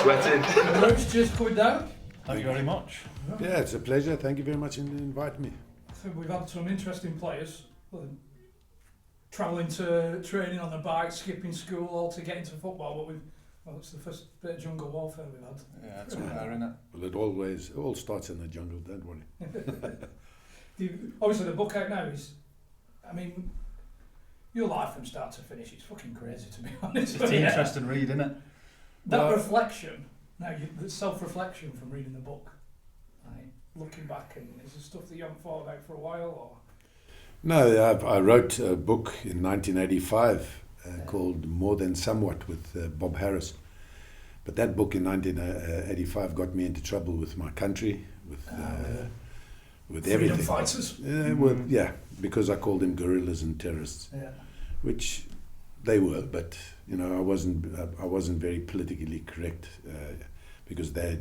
sweating. Roach just coming down. Thank you very much. Yeah, it's a pleasure. Thank you very much for inviting me. So we've had some interesting players travelling to training on the bike, skipping school, all to get into football. But it's the first bit of jungle warfare we've had. Yeah, it's rare, isn't it? Well, it all starts in the jungle. Don't worry. Obviously, the book out now is, I mean, your life from start to finish, it's fucking crazy, to be honest. It's an interesting read, isn't it? That reflection, the self-reflection from reading the book, like, looking back, and is there stuff that you haven't thought about for a while, or? No, I wrote a book in 1985 called More Than Somewhat with Bob Harris. But that book in 1985 got me into trouble with my country, with Freedom everything. fighters. Because I called them guerrillas and terrorists, which they were. But I wasn't very politically correct because they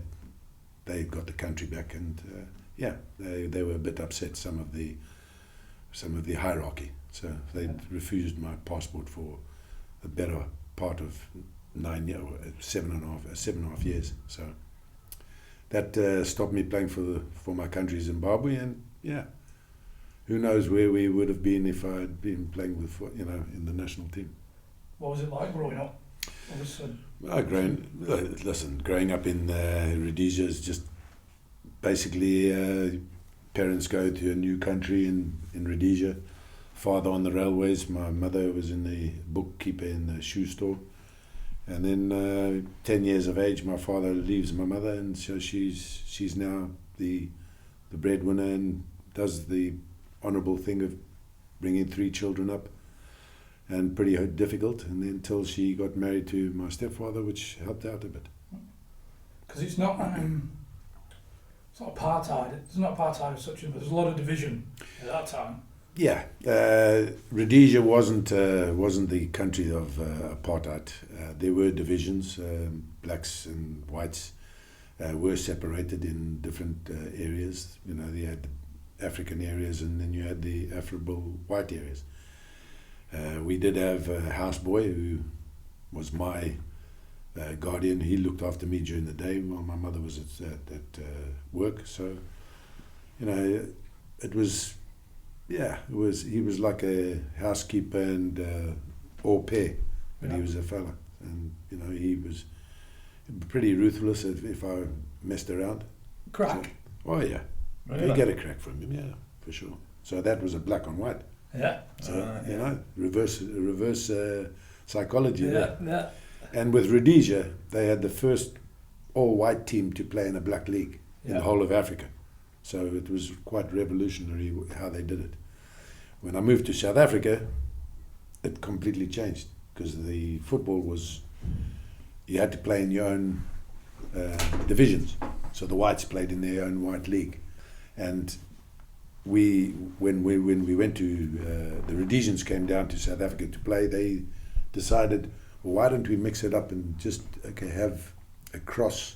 got the country back, and they were a bit upset. Some of the hierarchy, so they refused my passport for a better part of 7.5 years. So that stopped me playing for my country, Zimbabwe, and who knows where we would have been if I had been playing with in the national team. What was it like growing up? Growing up in Rhodesia is just basically parents go to a new country in Rhodesia. Father on the railways. My mother was in the bookkeeper in the shoe store. And then 10 years of age, my father leaves my mother, and so she's now the breadwinner and does the honourable thing of bringing 3 children up, and pretty difficult. And then until she got married to my stepfather, which helped out a bit. Because it's not apartheid. It's not apartheid as such, but there's a lot of division at that time. Yeah, Rhodesia wasn't the country of apartheid. There were divisions. Blacks and whites were separated in different areas. You had the African areas, and then you had the Afro white areas. We did have a houseboy who was my guardian. He looked after me during the day while my mother was at work. So, it was. Yeah, he was like a housekeeper and au pair, but he was a fella, and he was pretty ruthless if I messed around. Crack? So, oh yeah, really? You get a crack from him, yeah, for sure. So that was a black on white. Yeah. So reverse psychology there. Yeah. And with Rhodesia, they had the first all-white team to play in a black league in the whole of Africa. So it was quite revolutionary how they did it. When I moved to South Africa, it completely changed, because the football was, you had to play in your own divisions. So the whites played in their own white league. And when we went to, the Rhodesians came down to South Africa to play, they decided, well, why don't we mix it up and just have a cross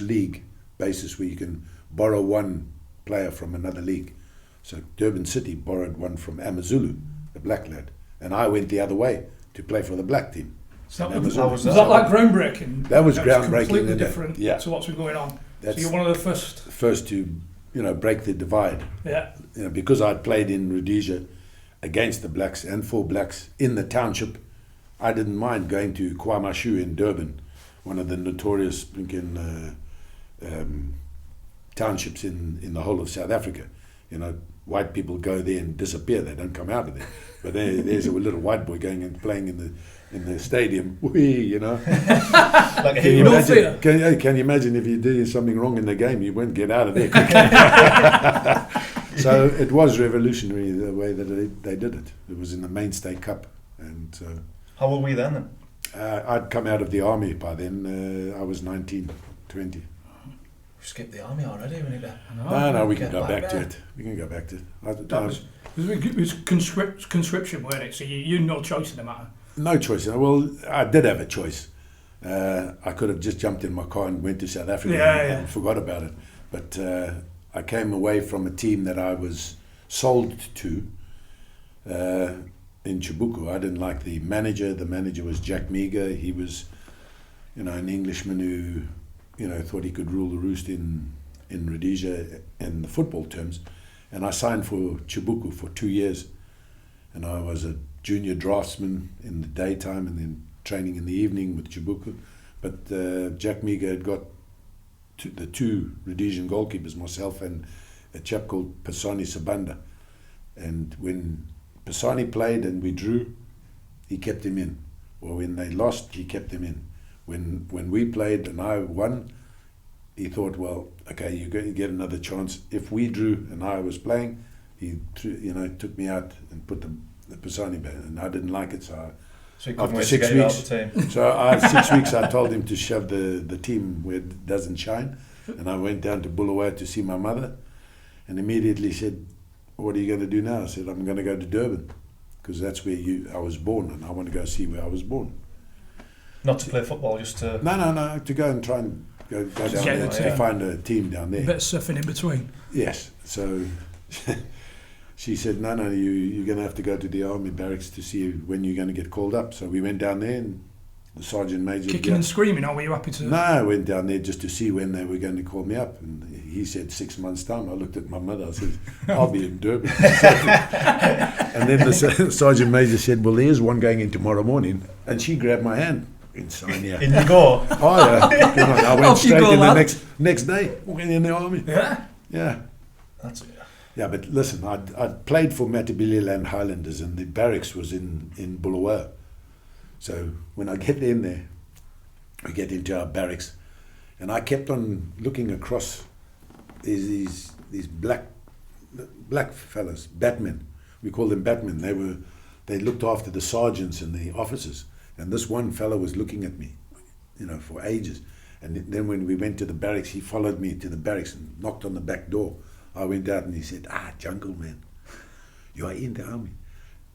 league basis where you can borrow one player from another league. So Durban City borrowed one from Amazulu, the black lad, and I went the other way to play for the black team. So was that like groundbreaking? That was groundbreaking. Completely different to what's been going on. So you're one of the first to break the divide. Yeah. Because I'd played in Rhodesia against the blacks and for blacks in the township, I didn't mind going to KwaMashu in Durban, one of the notorious townships in the whole of South Africa. White people go there and disappear; they don't come out of there. But there's a little white boy going and playing in the stadium. Whee, Like can you imagine if you did something wrong in the game, you won't get out of there quickly. So it was revolutionary the way that they did it. It was in the Mainstay Cup, and so. How old were you then? I'd come out of the army by then. I was 19, 20. We skipped the army already. We need to. No, we can go back to it. We can go back to it. It was conscription, weren't it? So you had no choice in the matter. No choice. Well, I did have a choice. I could have just jumped in my car and went to South Africa and forgot about it. But I came away from a team that I was sold to, in Chibuku. I didn't like the manager. The manager was Jack Meager. He was, an Englishman who, thought he could rule the roost in Rhodesia in the football terms. And I signed for Chibuku for 2 years. And I was a junior draftsman in the daytime and then training in the evening with Chibuku. But Jack Meager had got the two Rhodesian goalkeepers, myself and a chap called Pisani Sabanda. And when Pisani played and we drew, he kept him in. Or when they lost, he kept him in. When we played and I won, he thought, well, okay, you're going to get another chance. If we drew and I was playing, he took me out and put the Pisani back, and I didn't like it, so So you couldn't after wait to 6 get you out weeks, of the team. so 6 weeks I told him to shove the team where it doesn't shine, and I went down to Bulawayo to see my mother, and immediately said, what are you going to do now? I said, I'm going to go to Durban, because that's where I was born, and I want to go see where I was born. Not to play football, just to... No, to go and try and go down Get there the to team. find a team down there. Bit of surfing in between. Yes, so she said, no, you're going to have to go to the army barracks to see when you're going to get called up. So we went down there, and the sergeant major... Kicking and screaming, or were you happy to... No, I went down there just to see when they were going to call me up, and he said 6 months' time. I looked at my mother, I said, I'll be in Durban. And then the sergeant major said, well, there's one going in tomorrow morning, and she grabbed my hand. Inside here. In you go. Oh yeah, I went Off you straight go, in the lad. next day, went in the army. Yeah? Yeah. That's Yeah, but listen, I'd played for Matabeleland Highlanders, and the barracks was in Bulawayo. So when I get in there, we get into our barracks, and I kept on looking across these black fellas, batmen. We call them batmen. They looked after the sergeants and the officers. And this one fellow was looking at me, for ages. And then when we went to the barracks, he followed me to the barracks and knocked on the back door. I went out and he said, Jungle Man, you are in the army.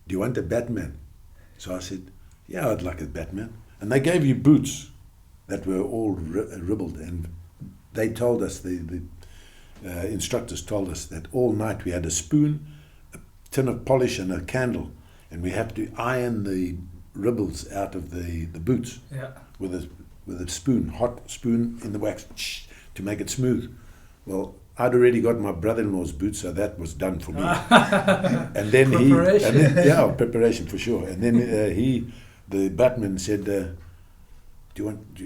Do you want a Batman? So I said, yeah, I'd like a Batman. And they gave you boots that were all ribbled. And they told us, the instructors told us that all night we had a spoon, a tin of polish and a candle. And we had to iron the ribbles out of the boots with a spoon, hot spoon in the wax to make it smooth. Well, I'd already got my brother-in-law's boots, so that was done for me. And then Preparation. preparation for sure. And then the Batman said, do you want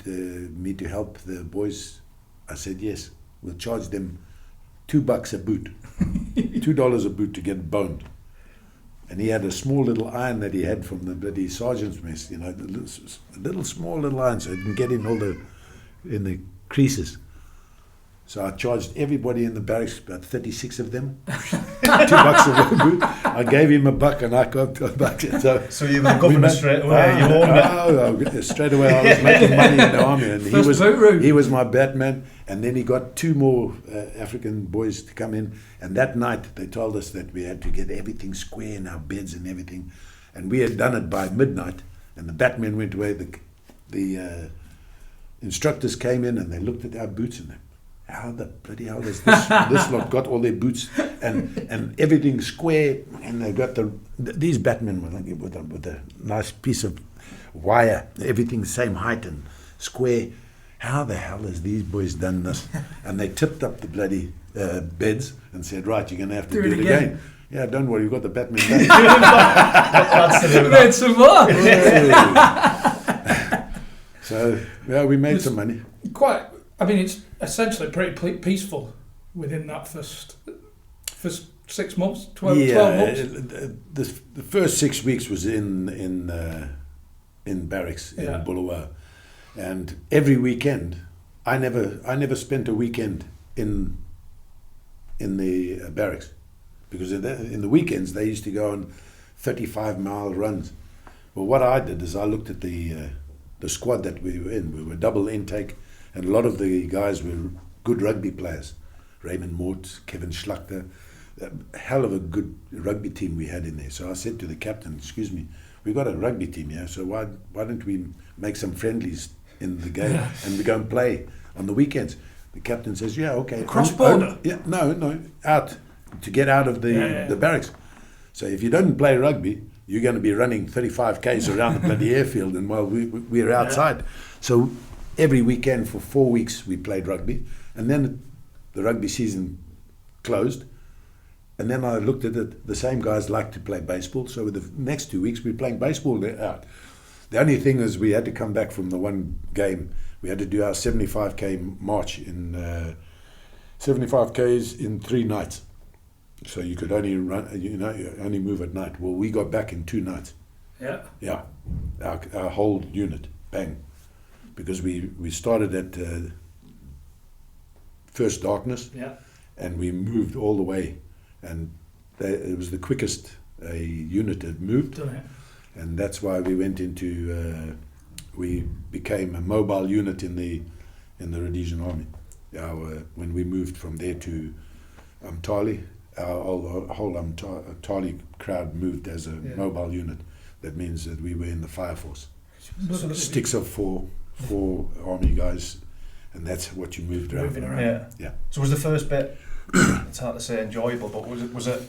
me to help the boys? I said yes. We'll charge them $2 a boot, $2 a boot to get boned. And he had a small little iron that he had from the bloody sergeant's mess, the little small little iron, so it can get in in the creases. So I charged everybody in the barracks, about 36 of them, $2 a boot. I gave him $1 and I got $1. So you were the governor straight away, you owned it. Straight away I was making money in the army, and First boot route. he was my Batman. And then he got 2 more African boys to come in, and that night they told us that we had to get everything square in our beds and everything, and we had done it by midnight, and the Batman went away. The instructors came in and they looked at our boots and they, how the bloody hell has this lot got all their boots and everything square, and they got these Batmen were like with a nice piece of wire, everything the same height and square. How the hell has these boys done this? And they tipped up the bloody beds and said, right, you're going to have to do it again. Yeah, don't worry, you've got the Batman back. Made some more. So, yeah, we made some money. It's essentially pretty peaceful within that first 6 months, 12 months. The first 6 weeks was in barracks in Bulawayo. And every weekend, I never spent a weekend in the barracks, because in the weekends they used to go on 35-mile runs. Well, what I did is I looked at the squad that we were in. We were double intake, and a lot of the guys were good rugby players. Raymond Mort, Kevin Schlachter, a hell of a good rugby team we had in there. So I said to the captain, excuse me, we've got a rugby team here, so why don't we make some friendlies in the game and we go and play on the weekends? The captain says, yeah, okay. Cross border? No, out, to get out of the barracks. So if you don't play rugby, you're going to be running 35 k's around the bloody airfield, and while we're outside. So every weekend for 4 weeks we played rugby, and then the rugby season closed. And then I looked at it, the same guys like to play baseball, so the next 2 weeks we're playing baseball out. The only thing is we had to come back from the one game. We had to do our 75k march in 75k's in 3 nights. So you could only run, you only move at night. Well, we got back in 2 nights. Yeah. Yeah, our whole unit, bang. Because we started at first darkness, Yeah. and we moved all the way. And it was the quickest a unit had moved. Done it. And that's why we went into, we became a mobile unit in the Rhodesian Army. When we moved from there to Umtali, our whole Umtali crowd moved as a mobile unit. That means that we were in the fire force. Sticks of four army guys, and that's what you moved around. Moving around. Yeah. So was the first bit, it's hard to say enjoyable, but was it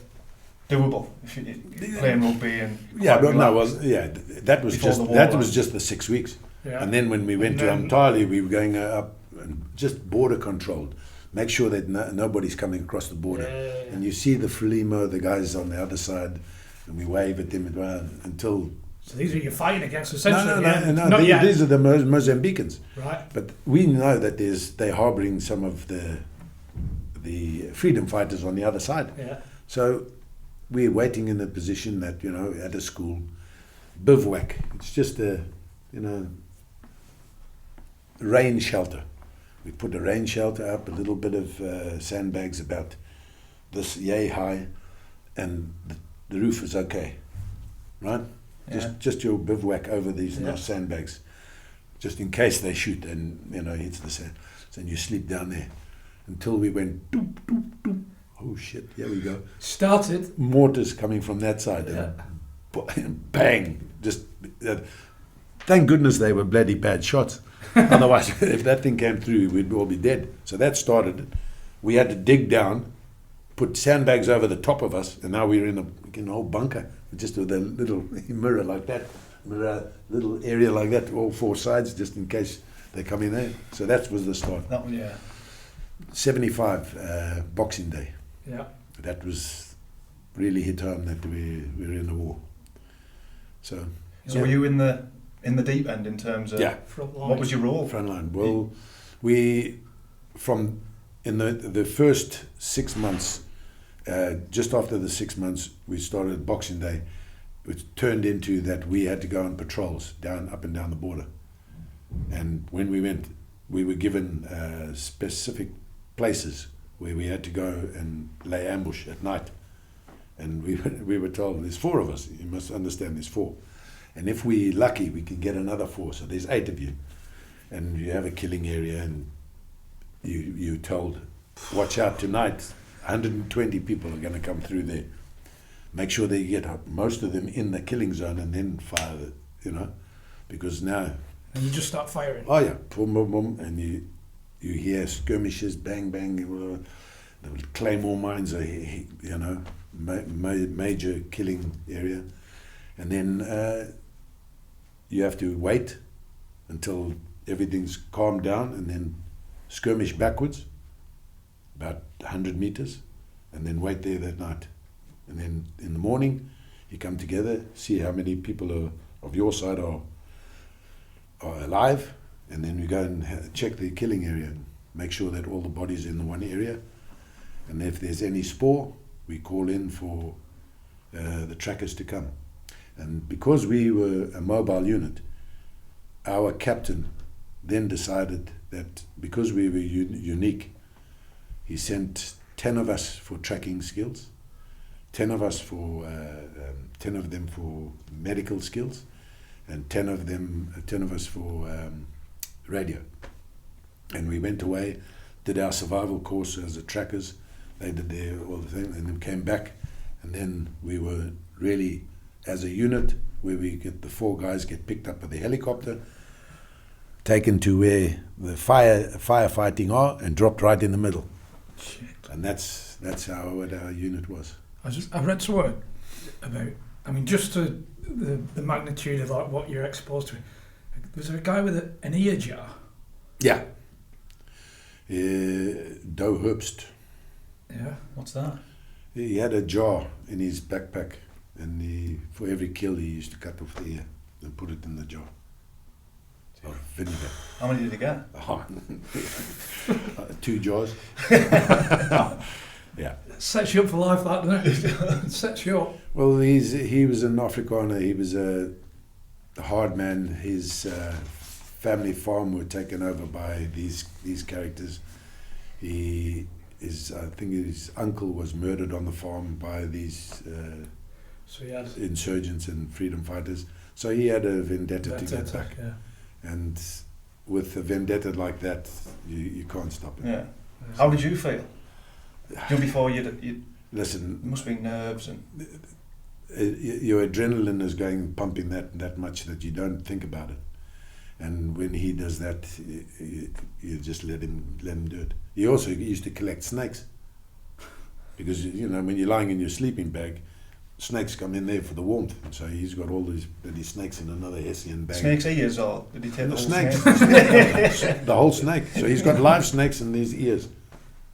doable? If you playing rugby and that was Before just the war, that like. was just the 6 weeks. Yeah. And then when we went to Umtali, we were going up and just border controlled. Make sure that nobody's coming across the border. Yeah. And you see the Frelimo, the guys on the other side, and we wave at them until... So these are you're fighting against essentially. No. Not yet. These are the Mozambicans. Right. But we know that they're harbouring some of the freedom fighters on the other side. Yeah. So we're waiting in a position that, at a school, bivouac. It's just a, rain shelter. We put a rain shelter up, a little bit of sandbags about this yay high, and the roof is okay, right? Just your bivouac over these nice sandbags, just in case they shoot and hits the sand. So you sleep down there until we went doop doop doop. Oh shit! Here we go. Started. Mortars coming from that side, and bang! Just thank goodness they were bloody bad shots. Otherwise, if that thing came through, we'd all be dead. So that started it. We had to dig down, put sandbags over the top of us, and now we're in a whole bunker, just with a little mirror like that, little area like that, all 4 sides, just in case they come in there. So that was the start. That one, 75 Boxing Day. Yeah. That was really hit home that we were in the war. So were you in the deep end in terms of Front line. what was your role? Frontline. Well, in the first 6 months, just after the 6 months, we started Boxing Day, which turned into that we had to go on patrols up and down the border. And when we went, we were given specific places where we had to go and lay ambush at night. And we were told, there's 4 of us. You must understand, there's 4. And if we're lucky, we can get another 4. So there's 8 of you. And you have a killing area, and you're told, watch out tonight, 120 people are going to come through there. Make sure they get most of them in the killing zone and then fire, because now... And you just start firing. Oh yeah, boom, boom, boom, and you hear skirmishes, bang, bang, the claymore mines are, major killing area. And then you have to wait until everything's calmed down, and then skirmish backwards, about 100 meters, and then wait there that night. And then in the morning, you come together, see how many people of your side are alive, and then we go and check the killing area and make sure that all the bodies are in the one area. And if there's any spore, we call in for the trackers to come. And because we were a mobile unit, our captain then decided that because we were unique, he sent 10 of us for tracking skills, 10 of us for 10 of them for medical skills, and 10 of us for radio. And we went away, did our survival course as the trackers. They did all the thing, and then came back, and then we were really as a unit where we get the 4 guys get picked up by the helicopter, taken to where the firefighting are, and dropped right in the middle. Shit. And that's what our unit was. I read somewhere about, I mean, just to the magnitude of like what you're exposed to. Was there a guy with an ear jar? Yeah. Doe Herbst. Yeah. What's that? He had a jar in his backpack, and for every kill he used to cut off the ear and put it in the jar of vinegar. How many did he get? 2 jars. Yeah. Sets you up for life, that, doesn't it? It sets you up. Well, he was an Afrikaner. He was a hard man. His family farm were taken over by these characters. I think his uncle was murdered on the farm by these So he had insurgents and freedom fighters. So he had a vendetta to get back. Yeah. And with a vendetta like that, you can't stop it. Yeah. How did you feel? Before you Listen, it must be nerves and your adrenaline is pumping that much that you don't think about it. And when he does that, you just let him do it. He also used to collect snakes, because when you're lying in your sleeping bag, snakes come in there for the warmth. And so he's got all these bloody snakes in another Hessian bag. snakes' ears, or did he take the whole snakes, snake? the whole snake. So he's got live snakes in these ears.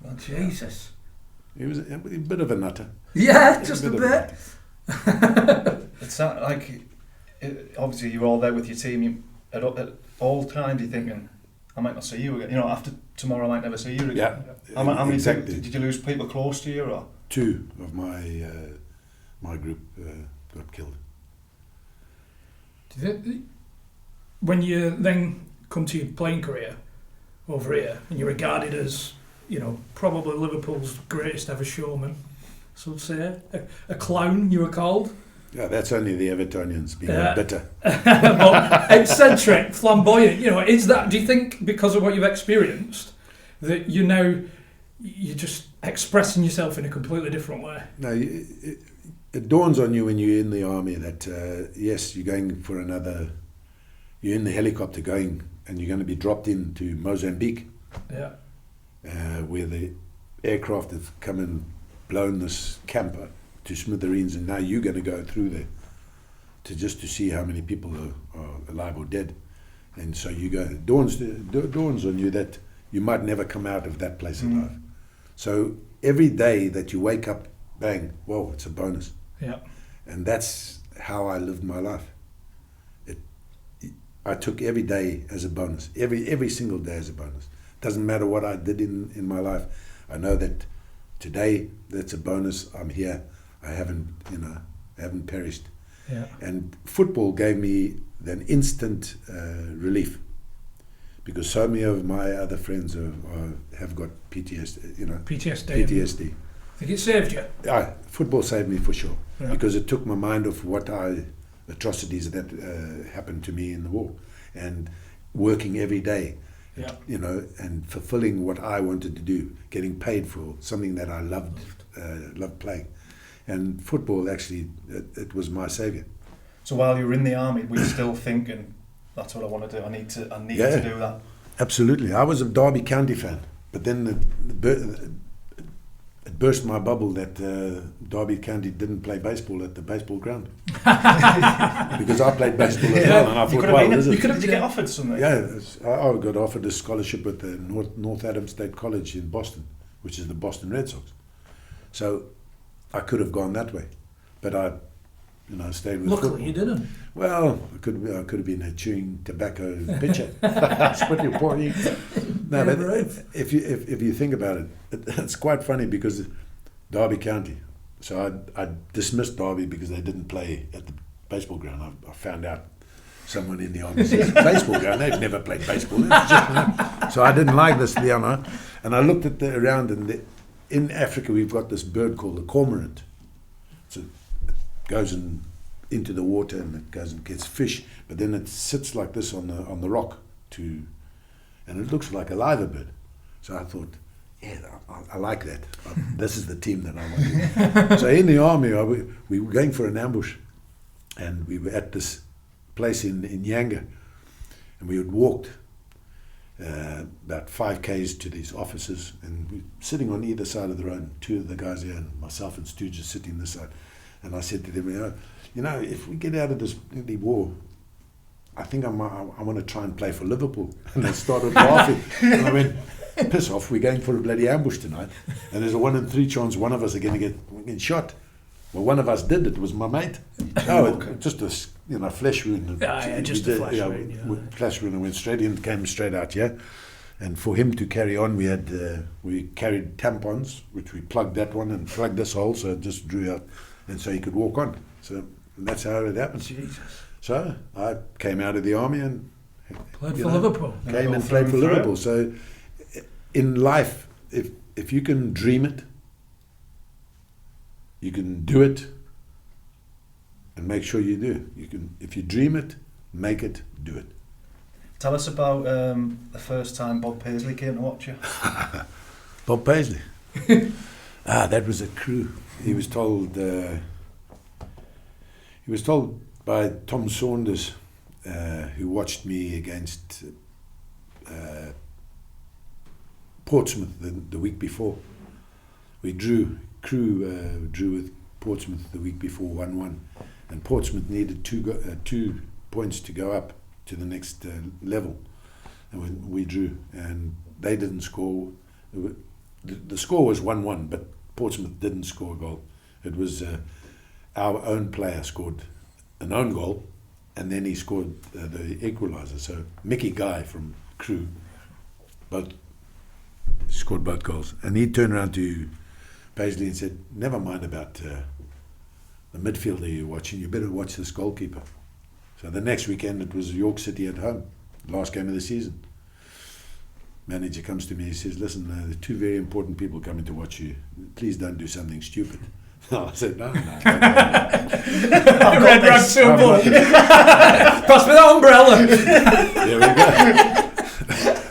Oh, Jesus. He was a bit of a nutter. Yeah, just a bit. It's not like obviously you were all there with your team. At all times you're thinking, I might not see you again. After tomorrow I might never see you again. Yeah, How many exactly. did you lose people close to you, or? 2 of my group got killed. When you then come to your playing career over here, and you're regarded as, probably Liverpool's greatest ever showman, so to say, a clown you were called. Yeah, that's only the Evertonians being bitter. But eccentric, flamboyant, is that, do you think because of what you've experienced that you're just expressing yourself in a completely different way? No, it dawns on you when you're in the army that yes, you're going for you're in the helicopter going, and you're going to be dropped into Mozambique, Yeah. where the aircraft have come and blown this camper to smithereens, and now you're going to go through there to see how many people are alive or dead. And so you go, it dawns on you that you might never come out of that place alive. So every day that you wake up, bang, whoa, it's a bonus. Yeah. And that's how I lived my life. I took every day as a bonus, every single day as a bonus. Doesn't matter what I did in my life. I know that today that's a bonus. I'm here. I haven't perished. Yeah. And football gave me an instant relief, because so many of my other friends have got PTSD. PTSD. Think it saved you? Football saved me for sure, Yeah. because it took my mind off atrocities that happened to me in the war, and working every day, Yeah. and fulfilling what I wanted to do, getting paid for something that I loved playing. And football actually, it was my saviour. So while you were in the army, were you still thinking, that's what I want to do, I need to do that? Absolutely. I was a Derby County fan, but then it burst my bubble that Derby County didn't play baseball at the baseball ground. Because I played baseball as well, and I thought, did you get offered something? Yeah, I got offered a scholarship at the North Adams State College in Boston, which is the Boston Red Sox. So I could have gone that way, but I stayed with Luckily, football. you didn't. Well, I could have been a chewing tobacco pitcher. Spit your porty. No, Yeah, but brave. if you think about it, it's quite funny, because Derby County. So I dismissed Derby because they didn't play at the baseball ground. I found out someone in the army says, baseball ground, they've never played baseball. So I didn't like this, Leona. And I looked at around, and in Africa we've got this bird called the cormorant. So it goes into the water, and it goes and gets fish, but then it sits like this on the rock and it looks like a liver bird. So I thought, yeah, I like that. This is the team that I want to. So in the army, we were going for an ambush, and we were at this place in Yanga, and we had walked about 5 k's to these offices, and we were sitting on either side of the road. 2 of the guys here, and myself and Stu just sitting this side. And I said to them, if we get out of this bloody war, I think I want to try and play for Liverpool. And they started laughing. And I went, piss off, we're going for a bloody ambush tonight. And there's a 1 in 3 chance one of us are going to get shot. Well, one of us did. It was my mate. Just a flesh wound. Just a flesh wound. Flesh wound, and went straight in, came straight out here. And for him to carry on, we carried tampons, which we plugged that one and plugged this hole, so it just drew out, and so he could walk on. So that's how it happened. Jesus. So I came out of the army and played for Liverpool. Came and played for Liverpool. So in life, if you can dream it, you can do it, and make sure you do. If you dream it, make it, do it. Tell us about the first time Bob Paisley came to watch you. Bob Paisley. That was a crew. He was told by Tom Saunders, who watched me against Portsmouth the week before. We drew with Portsmouth the week before 1-1, and Portsmouth needed 2 points to go up to the next level, and we drew, and they didn't score. The score was 1-1, but Portsmouth didn't score a goal. It was our own player scored an own goal, and then he scored the equaliser. So Mickey Guy from Crew scored both goals, and he turned around to Paisley and said, "Never mind about the midfielder you're watching. You better watch this goalkeeper." So the next weekend it was York City at home, last game of the season. Manager comes to me, he says, "Listen, there are 2 very important people coming to watch you. Please don't do something stupid." I said, no. Red rag symbol. Pass me that umbrella. There we go.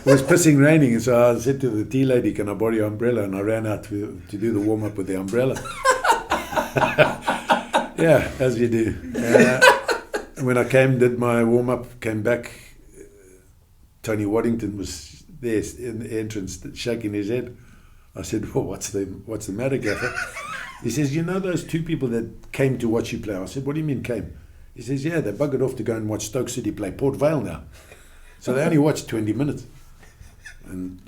It was pissing raining, and so I said to the tea lady, "Can I borrow your umbrella?" And I ran out to do the warm-up with the umbrella. Yeah, as you do. When I did my warm-up, came back, Tony Waddington was there in the entrance shaking his head. I said, "Well, what's the matter, Gaffer?" He says, "You know those 2 people that came to watch you play?" I said, "What do you mean came?" He says, "Yeah, they buggered off to go and watch Stoke City play Port Vale now." So they only watched 20 minutes. And,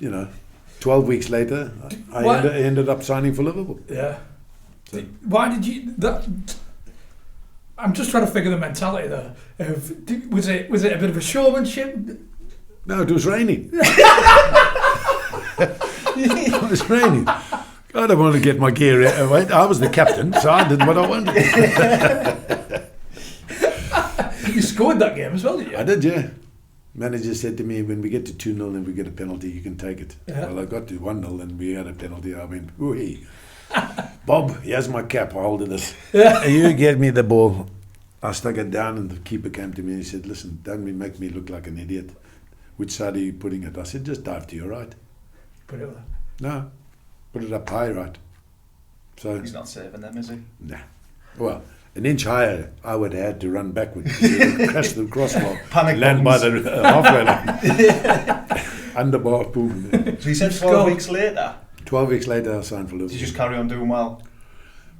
12 weeks later, I ended up signing for Liverpool. Yeah. So, why did you... I'm just trying to figure the mentality there. Was it a bit of a showmanship? No, it was raining. It was raining. I don't want to get my gear away. I was the captain, so I did what I wanted. You scored that game as well, did you? I did, yeah. Manager said to me, "When we get to 2-0 and we get a penalty, you can take it." Yeah. Well, I got to 1-0 and we had a penalty. I went, "Ooh, Bob, here's my cap. I hold this. Yeah. You get me the ball." I stuck it down, and the keeper came to me and he said, "Listen, don't make me look like an idiot. Which side are you putting it?" I said, "Just dive to your right." Put it there. No, put it up high right. So he's not saving them, is he? Nah. Well, an inch higher, I would have had to run backwards, crash the crossbar, land by the halfway line. Underbar, boom. So you said 12 weeks later? 12 weeks later, I signed for Liverpool. Did you just carry on doing well?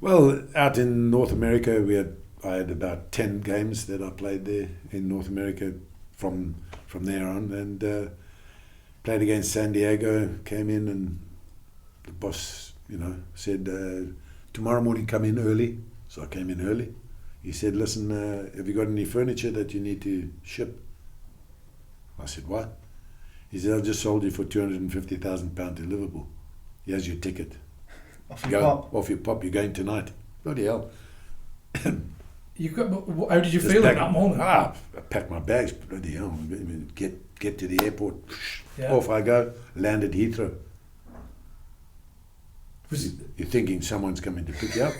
Well, out in North America, I had about 10 games that I played there in North America from there on, and played against San Diego. Came in, and the boss, said, "Tomorrow morning, come in early." So I came in early. He said, "Listen, have you got any furniture that you need to ship?" I said, "What?" He said, "I just sold you for £250,000 to Liverpool. Here's your ticket. Off your pop. You're going tonight." Bloody hell. How did you feel at that moment? I packed my bags. Bloody hell. Get to the airport. Yeah. Off I go. Landed Heathrow. You're thinking someo's coming to pick you up?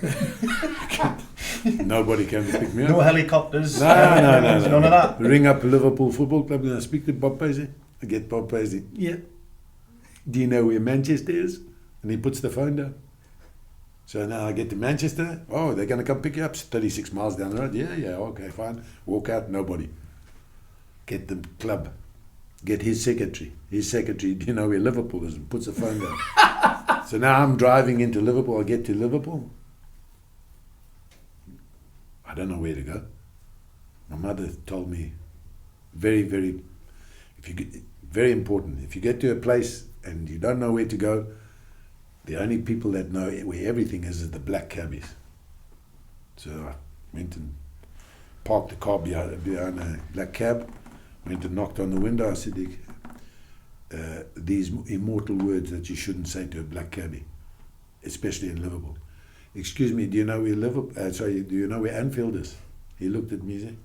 Nobody came to pick me up. No helicopters. No. None of that. Ring up Liverpool Football Club and I speak to Bob Paisley. I get Bob Paisley. "Yeah. Do you know where Manchester is?" And he puts the phone down. So now I get to Manchester. "Oh, they're going to come pick you up. It's 36 miles down the road." Yeah, okay, fine. Walk out, nobody. Get the club. Get his secretary. Do you know where Liverpool is? And puts the phone down. So now I'm driving into Liverpool. I get to Liverpool. I don't know where to go. My mother told me, very, very, very important. If you get to a place and you don't know where to go, the only people that know where everything is the black cabbies. So I went and parked the car behind a black cab, went and knocked on the window. I said, these immortal words that you shouldn't say to a black cabbie, especially in Liverpool. Excuse me, do you know where do you know where Anfield is? He looked at me and said,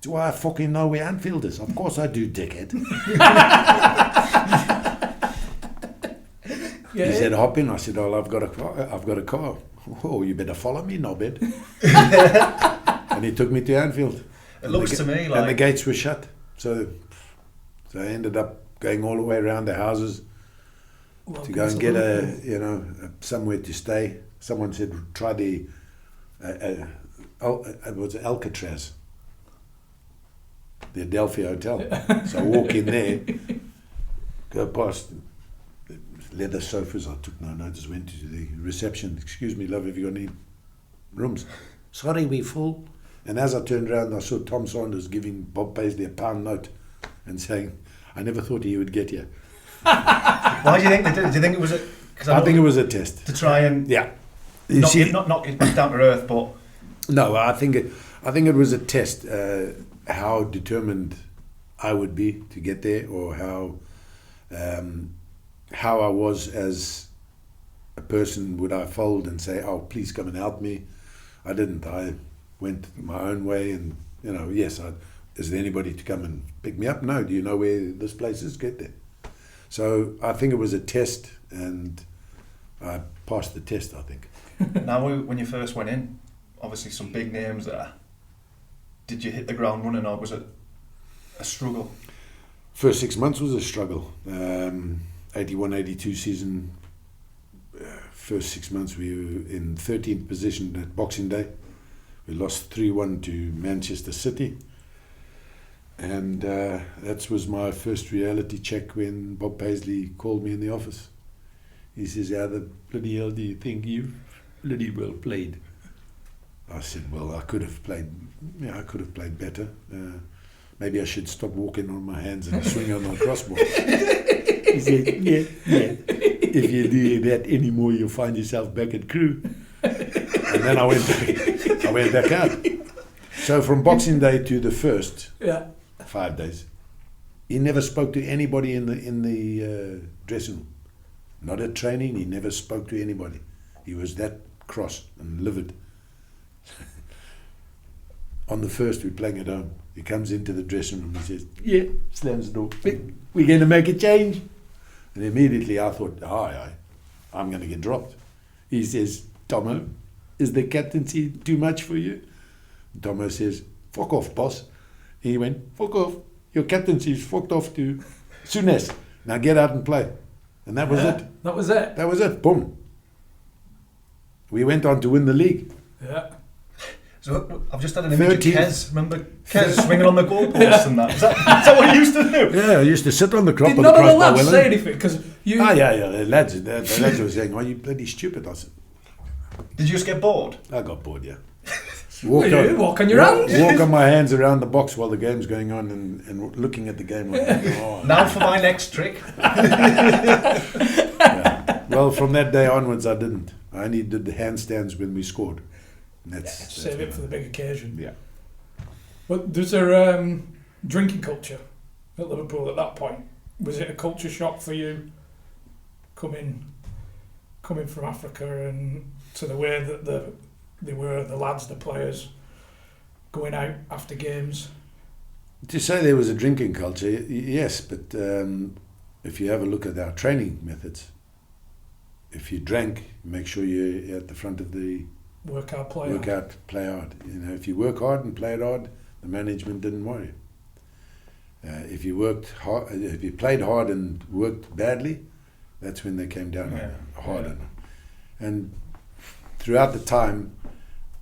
do I fucking know where Anfield is? Of course I do, dickhead. Yeah. He said, hop in. I said, oh, I've got a car. Oh, you better follow me, knobhead. And he took me to Anfield. It looks to me like... And the gates were shut. So I ended up going all the way around the houses to go and get somewhere to stay. Someone said, try it was Alcatraz, the Adelphi Hotel. So I walk in there, go past leather sofas. I took no notice, went to the reception. Excuse me, love, have you got any rooms? Sorry, we full. And as I turned around, I saw Tom Saunders giving Bob Paisley a £1 note and saying, I never thought he would get here. Why do you think they did? Do you think it was a... I think it was a test. To try and... Yeah. Not get back down to earth, but... No, I think it was a test, how determined I would be to get there, or how I was as a person. Would I fold and say, oh, please come and help me? I didn't. I went my own way, and, yes, is there anybody to come and pick me up? No. Do you know where this place is? Get there. So I think it was a test, and I passed the test, I think. Now, when you first went in, obviously some big names there. Did you hit the ground running, or was it a struggle? First 6 months was a struggle. 81-82 season, first 6 months we were in 13th position at Boxing Day. We lost 3-1 to Manchester City. And that was my first reality check when Bob Paisley called me in the office. He says, how the bloody hell do you think you've bloody well played? I said, well, I could have played better. Maybe I should stop walking on my hands and swing on my crossbar. He said, yeah. If you do that anymore, you'll find yourself back at crew. And then I went back out. So from Boxing Day to the first, 5 days, he never spoke to anybody in the dressing room. Not at training, he never spoke to anybody. He was that cross and livid. On the first, we're playing at home. He comes into the dressing room and says, yeah, slams the door. We're going to make a change. And immediately I thought, I'm going to get dropped. He says, Tomo, is the captaincy too much for you? And Tomo says, fuck off, boss. He went, fuck off. Your captaincy's fucked off to Souness. Now get out and play. And that was it. That was it. That was it. Boom. We went on to win the league. Yeah. So I've just had an image of Kez. Remember Kez swinging on the goalpost and that? Is that what he used to do? Yeah, I used to sit on the crop Did of the none of the crossbar. lads say anything? Because you... Yeah. The lads were saying, are you bloody stupid? I said, did you just get bored? I got bored, yeah. Walk on your hands. Walk on my hands around the box while the game's going on and looking at the game. Like, Now for my next trick. Yeah. Well, from that day onwards, I didn't. I only did the handstands when we scored. That's save it for the big occasion. Yeah. But there's a drinking culture at Liverpool at that point. Was it a culture shock for you coming from Africa and to the way that the lads, the players, going out after games? To say there was a drinking culture, yes, but if you have a look at our training methods, if you drank, make sure you're at the front of the... Work hard, play hard. If you work hard and played hard, the management didn't worry. If you worked hard, if you played hard and worked badly, that's when they came down hard on. And throughout the time,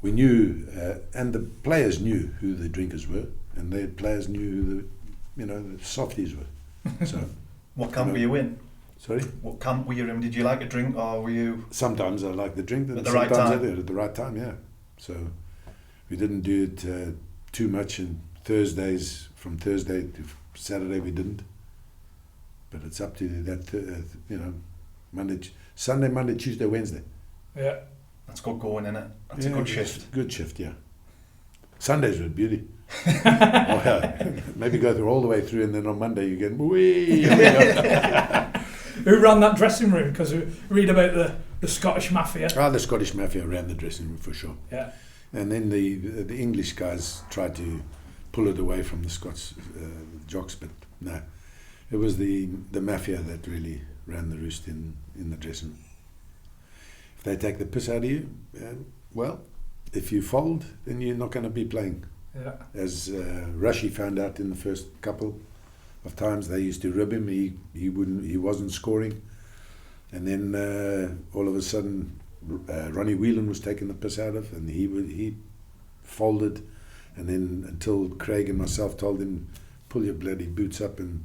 we knew, and the players knew who the drinkers were, and the players knew who the softies were. So, what camp were you in? Sorry? What camp were you in? Did you like a drink, or were you... Sometimes I like the drink, at the right time? I did at the right time, yeah. So We didn't do it too much, and Thursdays, from Thursday to Saturday we didn't. But it's up to that, Sunday, Monday, Tuesday, Wednesday. Yeah. That's good going, isn't it? That's a good shift. Good shift, yeah. Sundays were a beauty. Maybe go through all the way through, and then on Monday you get, wee. Who ran that dressing room? Because we read about the Scottish Mafia. The Scottish Mafia ran the dressing room for sure. Yeah. And then the English guys tried to pull it away from the Scots jocks, but no. It was the Mafia that really ran the roost in the dressing room. If they take the piss out of you, if you fold, then you're not going to be playing. Yeah. As Rushy found out in the first couple of times, they used to rib him. He wasn't scoring, and then all of a sudden, Ronnie Whelan was taking the piss out of, and he folded, and then until Craig and myself told him, pull your bloody boots up, and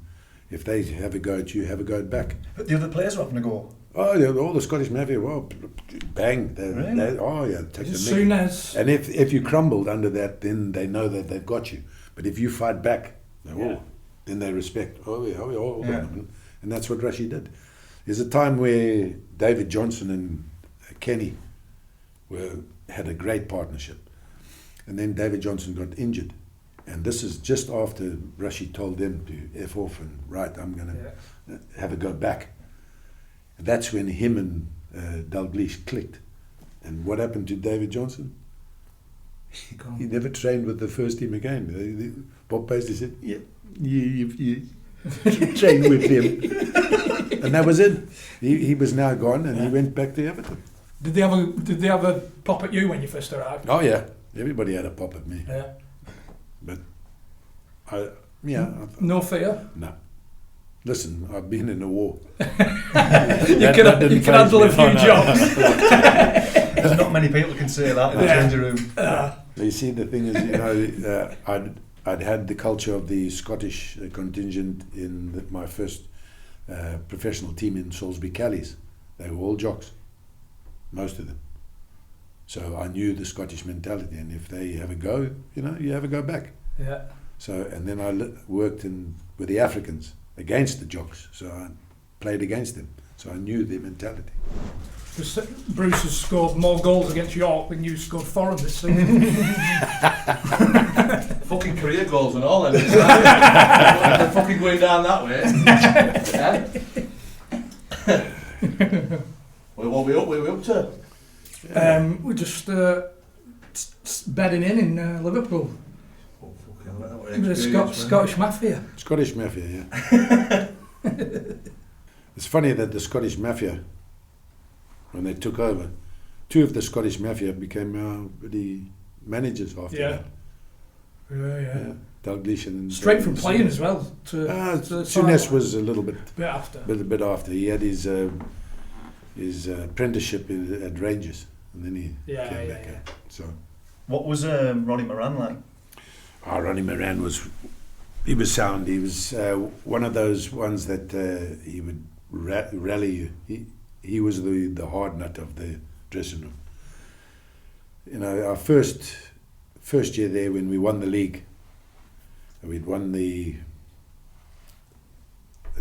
if they have a go at you, have a go at back. But the other players were having a go. Oh, yeah, all the Scottish Mafia, bang. Really? Take As the soon mick. as... And if you crumbled under that, then they know that they've got you. But if you fight back, then they respect. And that's what Rushy did. There's a time where David Johnson and Kenny had a great partnership. And then David Johnson got injured. And this is just after Rushy told them to F off and, I'm going to have a go back. And that's when him and Dalglish clicked. And what happened to David Johnson? He never trained with the first team again. Bob Paisley said, you train with him. And that was it. He was now gone, and he went back to Everton. Did they have a pop at you when you first arrived? Oh yeah, everybody had a pop at me. Yeah. But No fear? No. Listen, I've been in a war. You can handle a few jobs. There's not many people can say that in the changing room. You see, the thing is, I'd had the culture of the Scottish contingent in my first professional team in Salisbury Callies. They were all jocks, most of them. So I knew the Scottish mentality, and if they have a go, you have a go back. Yeah. So, and then I worked with the Africans against the jocks, so I played against them, so I knew their mentality. Bruce has scored more goals against York than you scored for him this season. Fucking career goals and all, then. They're fucking going down that way. What are we up to? We're just bedding in Liverpool. The Scottish Mafia. Scottish Mafia, yeah. It's funny that the Scottish Mafia, when they took over, two of the Scottish Mafia became the managers after that. Yeah. Dalglish and straight from playing as well. Souness was a little bit after. Bit after. He had his apprenticeship at Rangers, and then he came back out. So, what was Ronnie Moran like? Ronnie Moran was sound. He was one of those ones that he would rally you. He was the hard nut of the dressing room. Our first year there, when we won the league, we'd won the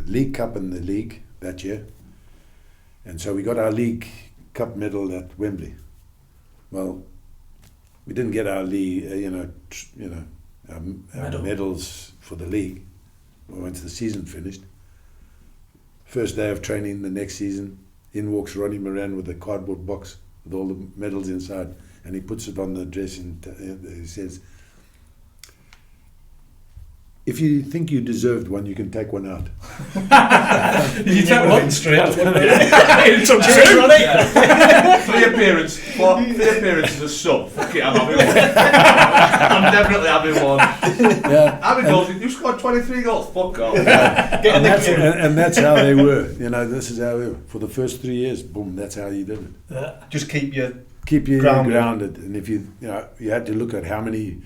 League Cup and the league that year, and so we got our League Cup medal at Wembley. Well, we didn't get our league, our medals for the league once the season finished. First day of training the next season, in walks Ronnie Moran with a cardboard box with all the medals inside, and he puts it on the dressing. He says, "If you think you deserved one, you can take one out." You take one straight up. It took two, Ronnie. Three appearances as sub. Fuck it, I'm having one. I'm definitely having one. Yeah. Having goals. You scored 23 goals. Fuck off. And that's how they were. This is how they were. For the first 3 years, boom, that's how you did it. Just keep you grounded. And if you had to look at how many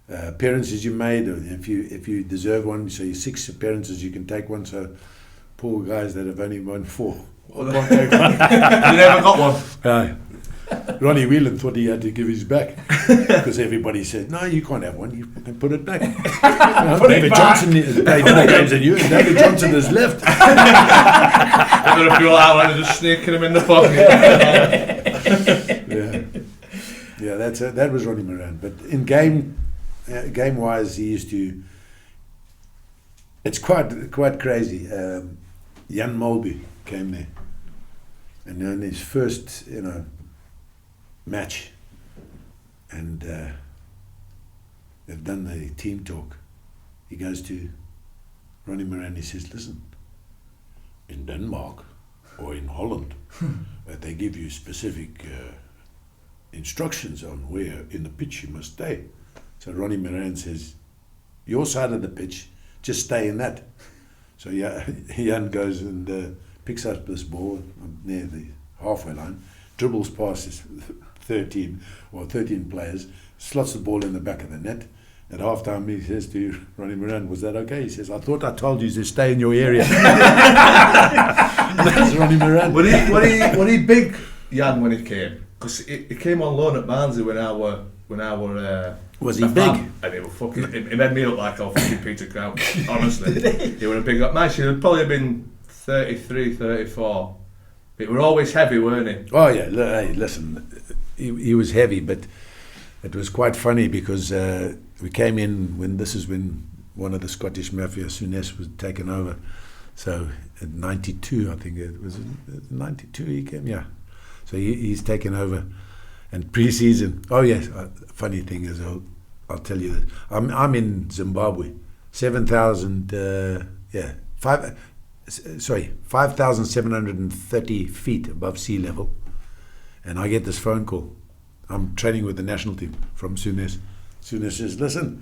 appearances you made, or if you deserve one, so your 6 appearances you can take one. So poor guys that have only won 4. You never got one. Ronnie Whelan thought he had to give his back because everybody said, no, you can't have one, you can put it back. David Johnson has played more games than you, and David Johnson has left. I'm going to feel out and just sneaking him in the pocket. Yeah, that was Ronnie Moran. But in game-wise, he used to... It's quite crazy. Jan Mulby came there. And in his first, match, and they've done the team talk, he goes to Ronnie Moran, he says, listen, in Denmark or in Holland, they give you specific instructions on where in the pitch you must stay. So Ronnie Moran says, your side of the pitch, just stay in that. So Jan goes and picks up this ball near the halfway line, dribbles past his 13 players, slots the ball in the back of the net. At half-time, he says to Ronnie Moran, was that okay? He says, I thought I told you to stay in your area. That's Ronnie Moran. Were he big, Jan, when he came? Because he came on loan at Barnsley when I were was he big? And he made me look like a fucking Peter Crouch, honestly. He was a big man. He would probably have been 33, 34. But we were always heavy, weren't he? Oh yeah, hey, listen, he was heavy, but it was quite funny because we came in when one of the Scottish Mafia, Souness, was taken over. So at 92, I think it was 92 he came, yeah. So he's taken over. And pre-season, oh yes, funny thing is, I'll tell you this. I'm in Zimbabwe, 5,730 feet above sea level, and I get this phone call. I'm training with the national team from Souness. Souness says, listen,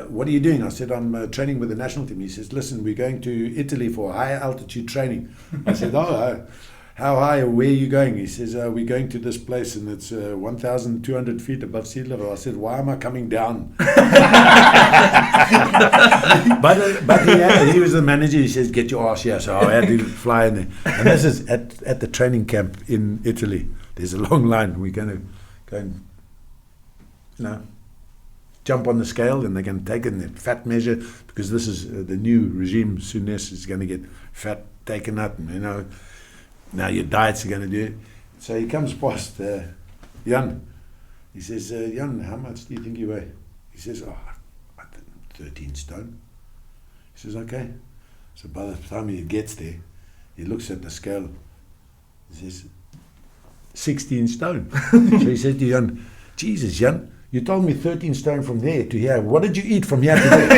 what are you doing? I said, I'm training with the national team. He says, listen, we're going to Italy for high altitude training. I said, how high, where are you going? He says, we're going to this place and it's 1,200 feet above sea level. I said, why am I coming down? but he was the manager. He says, get your ass here. So I had to fly in there. And this is at the training camp in Italy. There's a long line. We're going to go and, jump on the scale, and they're going to take it in the fat measure, because this is the new regime. Souness is going to get fat taken up, and now your diets are going to do it. So he comes past Jan. He says, Jan, how much do you think you weigh? He says, I think 13 stone. He says, okay. So by the time he gets there, he looks at the scale. He says, 16 stone. So he said to Jan, Jesus, Jan, you told me 13 stone from there to here. What did you eat from here to there?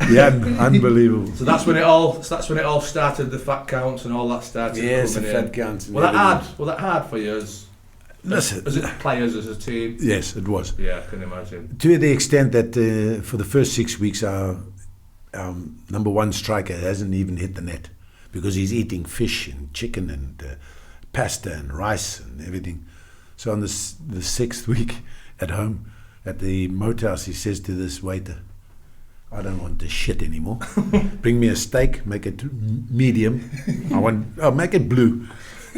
Yeah, unbelievable. So that's when it all started. The fat counts and all that started. Yes, the fat counts. Was that hard for you as players, as a team? Yes, it was. Yeah, I can imagine. To the extent that for the first 6 weeks, our number one striker hasn't even hit the net, because he's eating fish and chicken and pasta and rice and everything. So on the sixth week at home at the moat house, he says to this waiter, I don't want this shit anymore. Bring me a steak, make it medium. Make it blue.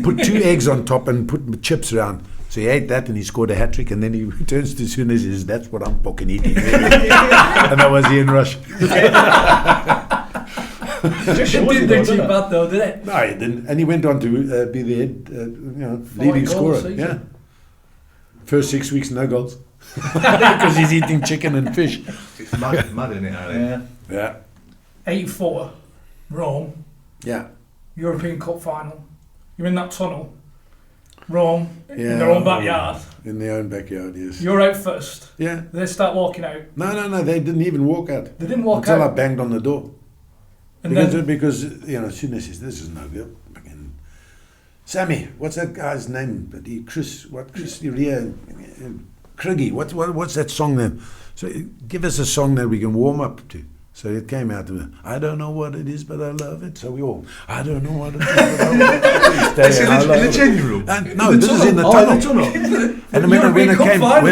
Put 2 eggs on top and put chips around. So he ate that and he scored a hat-trick, and then he returns to Souness and says, that's what I'm fucking eating. And that was Ian Rush. It didn't do too bad though, did it? No, he didn't. And he went on to be the head, leading scorer. Yeah. First 6 weeks, no goals. Because he's eating chicken and fish. It's mad, isn't it, Harry? Yeah. 84, Rome. Yeah. European Cup final. You're in that tunnel. Rome, in their own backyard. In their own backyard, yes. You're out first. Yeah. They start walking out. No, they didn't even walk out. They didn't walk until out? I banged on the door. And Because Souness says, this is no good. Sammy, what's that guy's name? Chris Uriah, Craigie, what's that song then? So give us a song that we can warm up to. So it came out to me, I don't know what it is, but I love it. So we all, I don't know what it is, but I love it. Is it in the changing room? No, this is in the tunnel. And when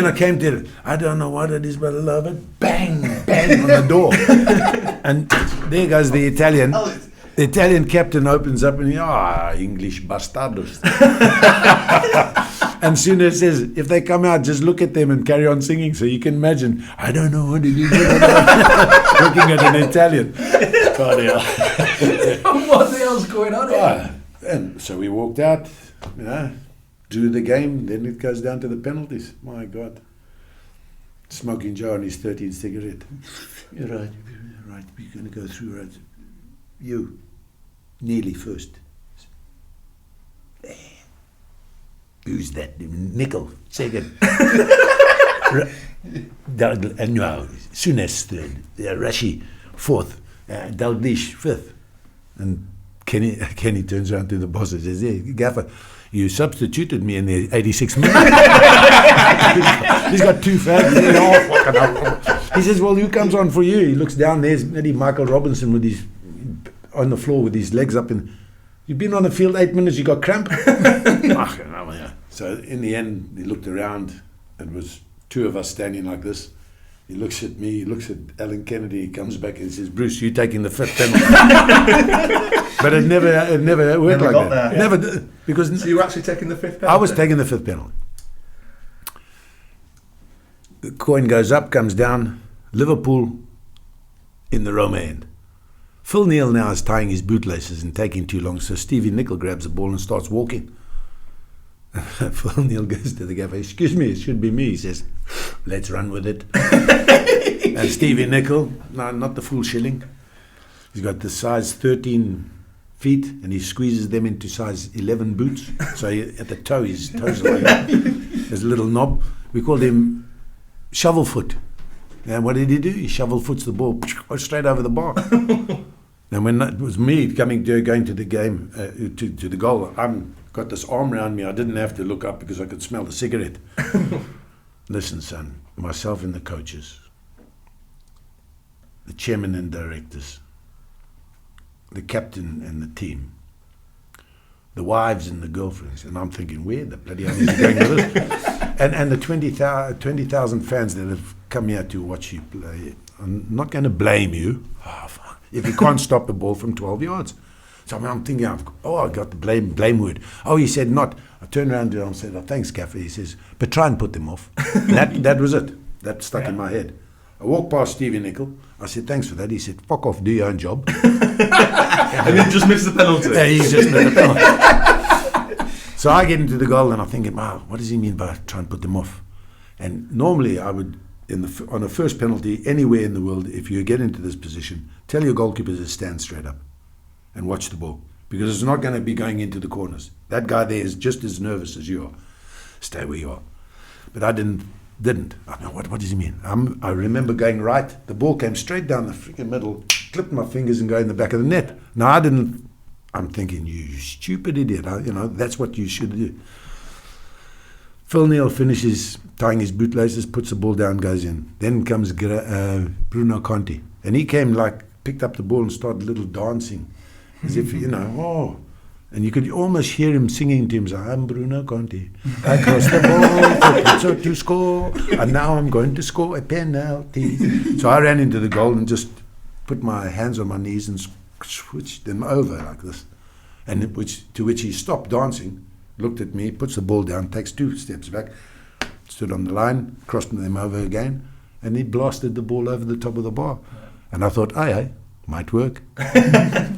I came to it, I don't know what it is, but I love it. Bang, bang on the door. And there goes the Italian. The Italian captain opens up and he, English bastardos. And Suna says, if they come out, just look at them and carry on singing. So you can imagine, I don't know what it is. Looking at an Italian. God, yeah. What the hell's going on here? And so we walked out, drew the game, then it goes down to the penalties. My God. Smoking Joe on his 13th cigarette. You're right, we're going to go through, right? You, nearly first. Who's that? Nickel, second. No, Sunes third. Rashi, fourth. Dalglish, fifth. And Kenny turns around to the boss and says, "Hey, Gaffer, you substituted me in the 86th minute." He's got 2 fags. He says, "Well, who comes on for you?" He looks down, there's maybe Michael Robinson with his on the floor with his legs up. And you've been on the field 8 minutes, you got cramp? So in the end, he looked around. It was 2 of us standing like this. He looks at me, he looks at Alan Kennedy, he comes back and says, "Bruce, you taking the 5th penalty." But it never worked like that. There. Never did, because So you were actually taking the 5th penalty? I was taking the 5th penalty. The coin goes up, comes down. Liverpool in the Roma end. Phil Neal now is tying his bootlaces and taking too long, so Stevie Nicol grabs the ball and starts walking. Phil Neal goes to the gaffer, "Excuse me, it should be me." He says, "Let's run with it." And Stevie Nicol, no, not the full shilling. He's got the size 13 feet and he squeezes them into size 11 boots. So at the toe, his toes are like that. There's a little knob. We called him shovel foot. And what did he do? He shovel foots the ball straight over the bar. And when it was me going to the game, to the goal, got this arm around me. I didn't have to look up because I could smell the cigarette. Listen, son, myself and the coaches, the chairman and directors, the captain and the team, the wives and the girlfriends, and I'm thinking, where the bloody hell is he going with this? And the 20,000 fans that have come here to watch you play, I'm not going to blame you if you can't stop the ball from 12 yards. So I'm thinking, I got the blame word. Oh, he said not. I turned around to him and said, thanks, Gaffer. He says, but try and put them off. That was it. That stuck in my head. I walked past Stevie Nicol. I said, thanks for that. He said, fuck off, do your own job. And he just missed the penalty. Yeah, he just missed the penalty. So I get into the goal and I'm thinking, wow, what does he mean by try and put them off? And normally I would, on a first penalty, anywhere in the world, if you get into this position, tell your goalkeeper to stand straight up and watch the ball, because it's not going to be going into the corners. That guy there is just as nervous as you are. Stay where you are. But I didn't. I know, what does he mean? I remember going right. The ball came straight down the freaking middle, clipped my fingers and go in the back of the net. No, I didn't. I'm thinking, you stupid idiot. That's what you should do. Phil Neal finishes tying his bootlaces, puts the ball down, goes in. Then comes Bruno Conti. And he came picked up the ball and started a little dancing. As if, and you could almost hear him singing to himself, I'm Bruno Conti. I crossed the ball to score, and now I'm going to score a penalty. So I ran into the goal and just put my hands on my knees and switched them over like this. And to which he stopped dancing, looked at me, puts the ball down, takes 2 steps back, stood on the line, crossed them over again, and he blasted the ball over the top of the bar. And I thought, aye, might work.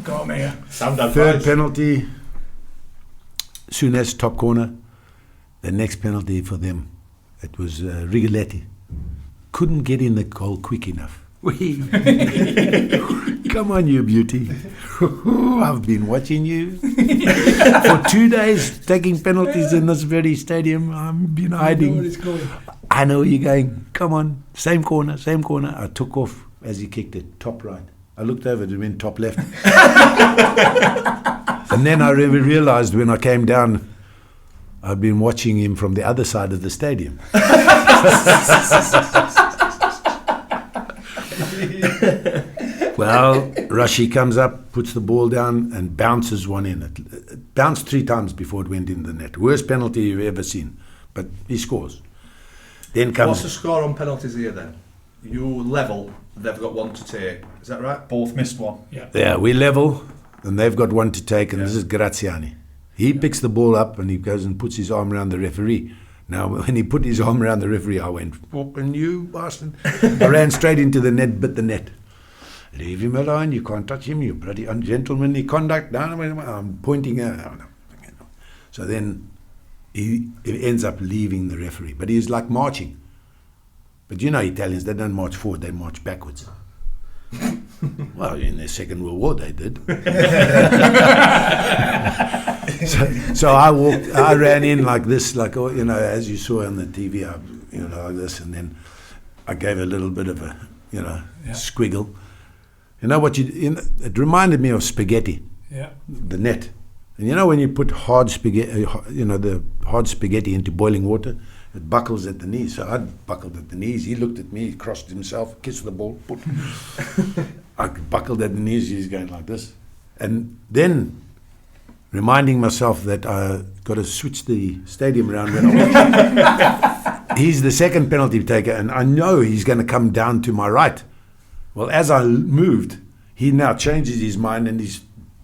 Got me here. Third penalty, Sunes top corner. The next penalty for them, it was Rigoletti. Couldn't get in the goal quick enough. Come on, you beauty. I've been watching you for 2 days, taking penalties in this very stadium. I've been hiding. I know where it's going. I know where you're going. Come on, same corner. I took off as he kicked it, top right. I looked over, it went top left. And then I realized when I came down, I'd been watching him from the other side of the stadium. Well, Rashi comes up, puts the ball down and bounces one in. It bounced 3 times before it went in the net. Worst penalty you've ever seen. But he scores. Then comes... What's the score on penalties here then? You level, they've got 1 to take. Is that right? Both missed one. Yeah. Yeah, we level. and they've got one to take, and this is Graziani. He picks the ball up and he goes and puts his arm around the referee. Now, when he put his arm around the referee, I went, "Fucking you bastard." I ran straight into the net, bit the net. "Leave him alone, you can't touch him, you bloody ungentlemanly conduct." I'm pointing out. So then he ends up leaving the referee. But he's like marching. But you know Italians, they don't march forward, they march backwards. Well, in the Second World War they did. So I ran in like this, like, you know, as you saw on the TV, like this, and then I gave a little bit of a, squiggle. You know what it reminded me of spaghetti. Yeah. The net. And you know when you put hard spaghetti, the hard spaghetti into boiling water, it buckles at the knees. So I buckled at the knees. He looked at me, he crossed himself, kissed the ball, put. I buckled at the knees, he's going like this. And then reminding myself that I got to switch the stadium around when I watch. He's the second penalty taker, and I know he's going to come down to my right. Well, as I moved, he now changes his mind and he's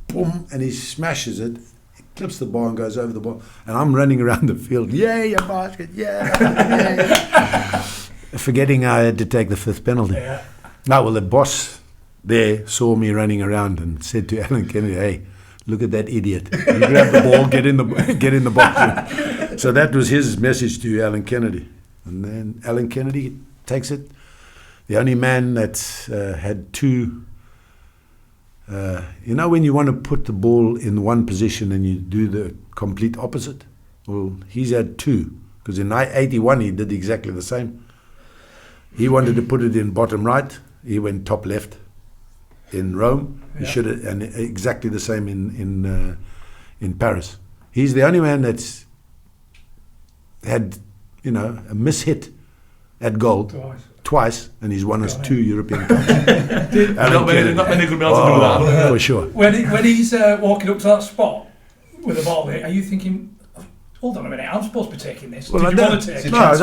boom, and he smashes it. He clips the ball and goes over the ball. And I'm running around the field. Yeah, you basket, yeah. Forgetting I had to take the fifth penalty. Yeah. Now, well, the boss there saw me running around and said to Alan Kennedy, "Hey, look at that idiot. You grab the ball, get in the box." So that was his message to Alan Kennedy. And then Alan Kennedy takes it. The only man that's had two. When you want to put the ball in one position and you do the complete opposite? Well, he's had two. Because in 81 he did exactly the same. He wanted to put it in bottom right. He went top left. In Rome, he should have, and exactly the same in Paris. He's the only man that's had, a mishit at goal twice, and he's won us 2 European Cups. Not many good men to do that. For sure. When he's walking up to that spot with the ball there, are you thinking, hold on a minute, I'm supposed to be taking this? Well, Did you want to take it? No, I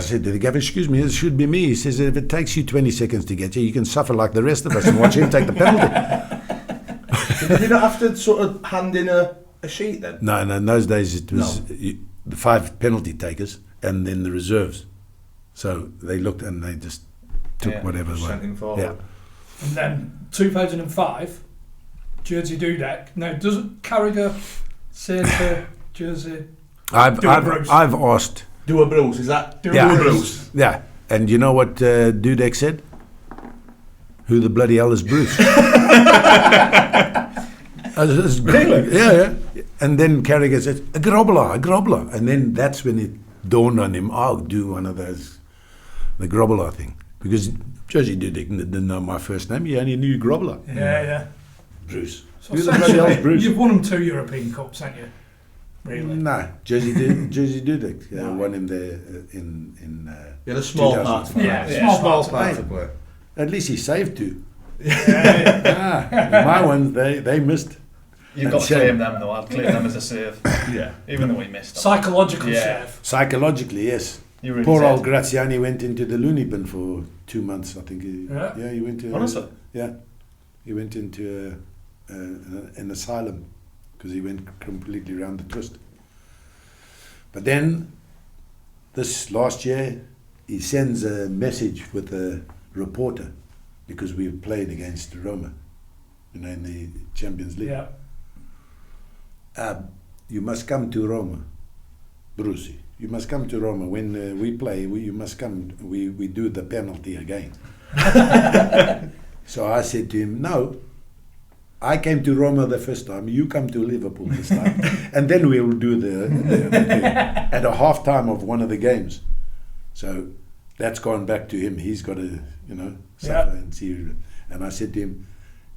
said to the gaffer, "Excuse me, it should be me." He says, "If it takes you 20 seconds to get here, you can suffer like the rest of us and watch him take the penalty." Did you not have to sort of hand in a sheet then? No, in those days it was the 5 penalty takers and then the reserves. So they looked and they just took whatever they sent him forward. Yeah. And then 2005, Jersey Dudek. Now, doesn't Carragher say to Jersey? I've asked. Do a bruise, is that? Do Yeah. a bruise. Yeah, and you know what Dudek said? "Who the bloody hell is Bruce?" Really? Yeah. And then Carragher said, a Grobbelaar. And then that's when it dawned on him, I'll do one of those, the Grobbelaar thing. Because Jersey Dudek didn't know my first name, he only knew Grobbelaar. Yeah. Bruce. So Who the bloody hell is Bruce? you've won them 2 European Cups, haven't you? Really? No, Jersey Dudek. No. Won him there in You had a small 2000. part to play. Yeah, small part to play. At least he saved 2. Yeah. My ones, they missed. You've got to claim them though. I'd claim them as a save. Yeah. Even though he missed them. Psychological Yeah. save. Psychologically, yes. You really Poor did. old Graziani went into the loony bin for 2 months, I think. Yeah. He went to... Honestly? Yeah. He went into an asylum because he went completely round the twist. But then, this last year, he sends a message with a reporter because we played against Roma, in the Champions League. Yeah. You must come to Roma, Brucey. You must come to Roma. When we play, you must come. We do the penalty again. So I said to him, no, I came to Roma the first time. You come to Liverpool this time. And then we'll do the at a half-time of one of the games. So that's gone back to him. He's got to, suffer and see. And I said to him,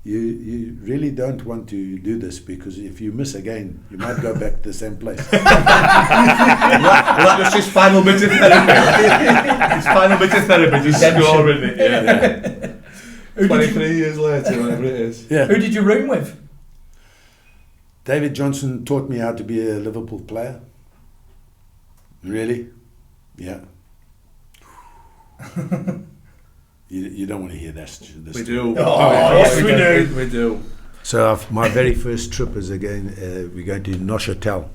You really don't want to do this because if you miss again, you might go back to the same place. That was his final bit of therapy. His final bit of therapy, just score with it. Yeah. 23 years later, whatever it is. Yeah. Who did you room with? David Johnson taught me how to be a Liverpool player. Really? Yeah. You don't want to hear this. We do. Oh, yes, we do. We do. So my very first trip is again, we're going to Neuchâtel,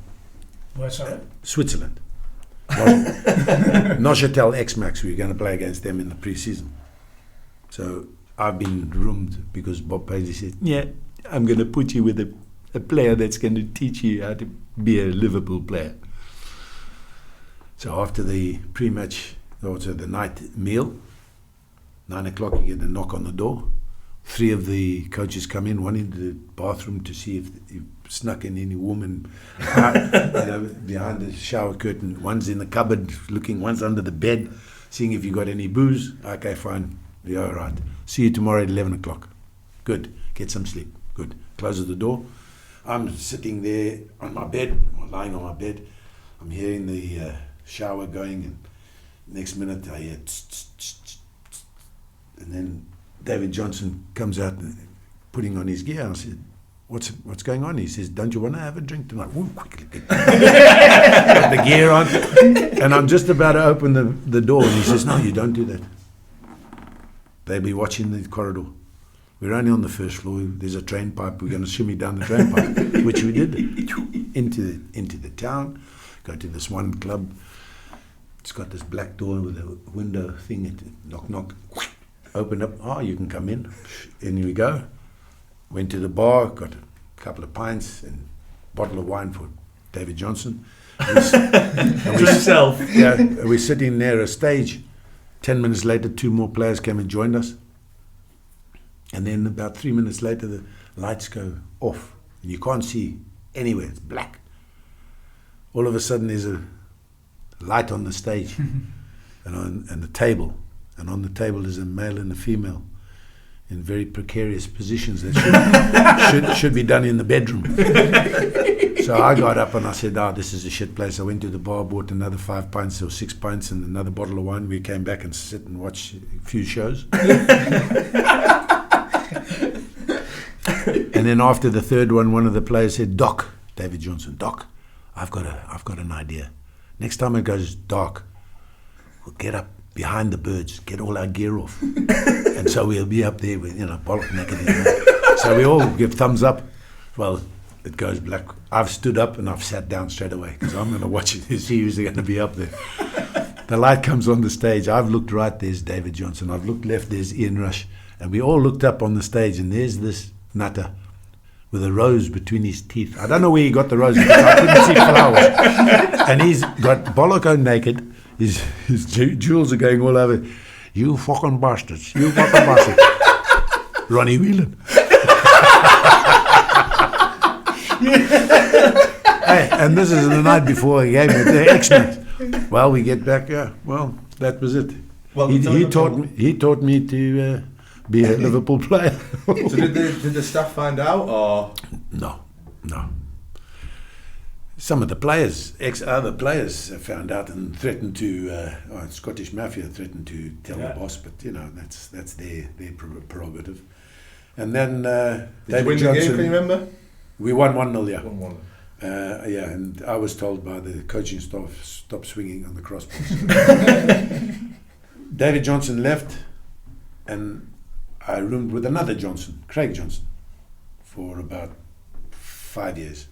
Where's that? Switzerland. Neuchâtel X-Max, we're going to play against them in the pre-season. So I've been roomed because Bob Paisley said, yeah, I'm going to put you with a player that's going to teach you how to be a Liverpool player. So after the pre-match, also the night meal, 9 o'clock, you get a knock on the door. 3 of the coaches come in, one into the bathroom to see if you've snuck in any woman behind the shower curtain. One's in the cupboard looking, one's under the bed, seeing if you got any booze. Okay, fine. Yeah, all right. See you tomorrow at 11 o'clock. Good. Get some sleep. Good. Closes the door. I'm sitting there on my bed, or lying on my bed. I'm hearing the shower going, and next minute I hear tss, tss, tss, tss, tss. And then David Johnson comes out and putting on his gear. I said, what's going on? He says, don't you want to have a drink tonight? Woo, quickly get got the gear on. And I'm just about to open the door, and he says, no, you don't do that. They'll be watching the corridor. We're only on the first floor. There's a drain pipe. We're going to shimmy down the drain pipe, which we did. Into the town, go to this one club. It's got this black door with a window thing. Knock, knock. Open up. Oh, you can come in. In we go. Went to the bar, got a couple of pints and a bottle of wine for David Johnson. To himself. Yeah, we're sitting near a stage. 10 minutes later, 2 more players came and joined us. And then about 3 minutes later, the lights go off. And you can't see anywhere. It's black. All of a sudden, there's a light on the stage and the table. And on the table is a male and a female in very precarious positions that should be done in the bedroom. So I got up and I said, this is a shit place. I went to the bar, bought another 5 pints or 6 pints and another bottle of wine. We came back and sit and watch a few shows. And then after the third one of the players said, Doc, David Johnson, Doc, I've got an idea. Next time it goes dark, we'll get up behind the birds, get all our gear off. And so we'll be up there with, bollock naked. So we all give thumbs up. Well, it goes black. I've stood up and I've sat down straight away because I'm going to watch it to see who's going to be up there. The light comes on the stage. I've looked right, there's David Johnson. I've looked left, there's Ian Rush. And we all looked up on the stage and there's this nutter with a rose between his teeth. I don't know where he got the rose because I couldn't see flowers. And he's got bollock naked. His jewels are going all over. You fucking bastards. You fucking bastards. Ronnie Whelan. Hey, and this is the night before a game with the X-Men. Well, we get back. Well, that was it. Well, he taught me to be a Liverpool player. So did the staff find out, or no? Some of the players, other players, found out and threatened to. Scottish Mafia threatened to tell the boss, but that's their prerogative. And then did you win the game? Can you remember? We won 1-0. Yeah. 1-1. Yeah, and I was told by the coaching staff, stop swinging on the crossbars. David Johnson left, and I roomed with another Johnson, Craig Johnson, for about 5 years.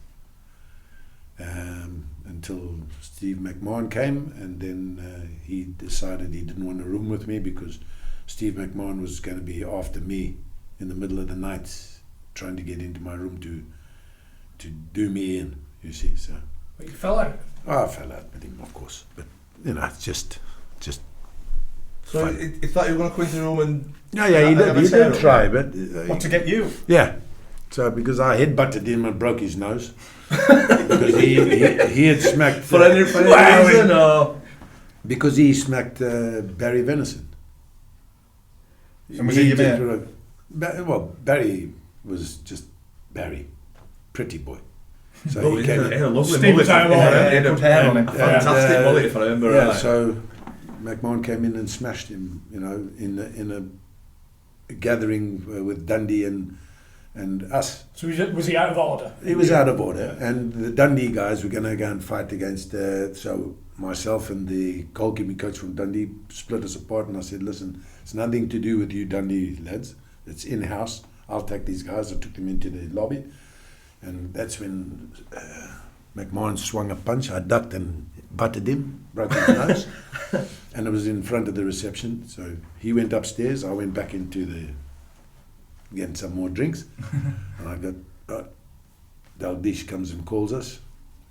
Until Steve McMahon came, and then he decided he didn't want to room with me because Steve McMahon was going to be after me in the middle of the night, trying to get into my room to do me in, you see. So but you fell out? I fell out with him, of course, but it's just so he thought you were going to come into the room and he did try, but what, to get you? Yeah. So because I headbutted him and broke his nose because he had smacked for any reason, or because he smacked Barry Venison. And was he your man? Well, Barry was just Barry, pretty boy. So he came had a lovely Steve mullet. had good hair on him. Fantastic mullet, if I remember yeah, right. so McMahon came in and smashed him, in a gathering with Dundee and us. So was he out of order? He was out of order, and the Dundee guys were going to go and fight against. So myself and the goalkeeping coach from Dundee split us apart, and I said, "Listen, it's nothing to do with you Dundee lads. It's in-house. I'll take these guys. I took them into the lobby, and that's when McMahon swung a punch. I ducked and butted him, broke his nose, and it was in front of the reception. So he went upstairs. I went back into getting some more drinks, and I got Dalglish comes and calls us.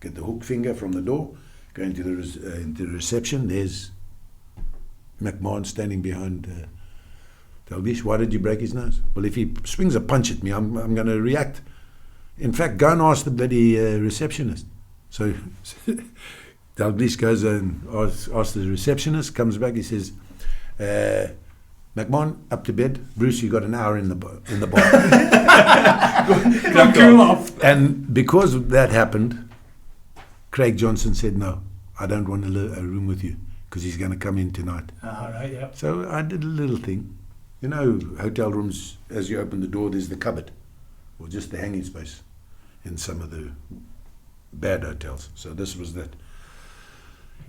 Get the hook finger from the door, go into the reception. There's McMahon standing behind Dalglish. Why did you break his nose? Well, if he swings a punch at me, I'm going to react. In fact, go and ask the bloody receptionist. So Dalglish goes and asks the receptionist, comes back, he says, McMahon, up to bed. Bruce, you got an hour in the bar. Cool off. And because that happened, Craig Johnson said, no, I don't want a room with you because he's going to come in tonight. All right, yeah. So I did a little thing. You know, hotel rooms, as you open the door, there's the cupboard or just the hanging space in some of the bad hotels. So this was that.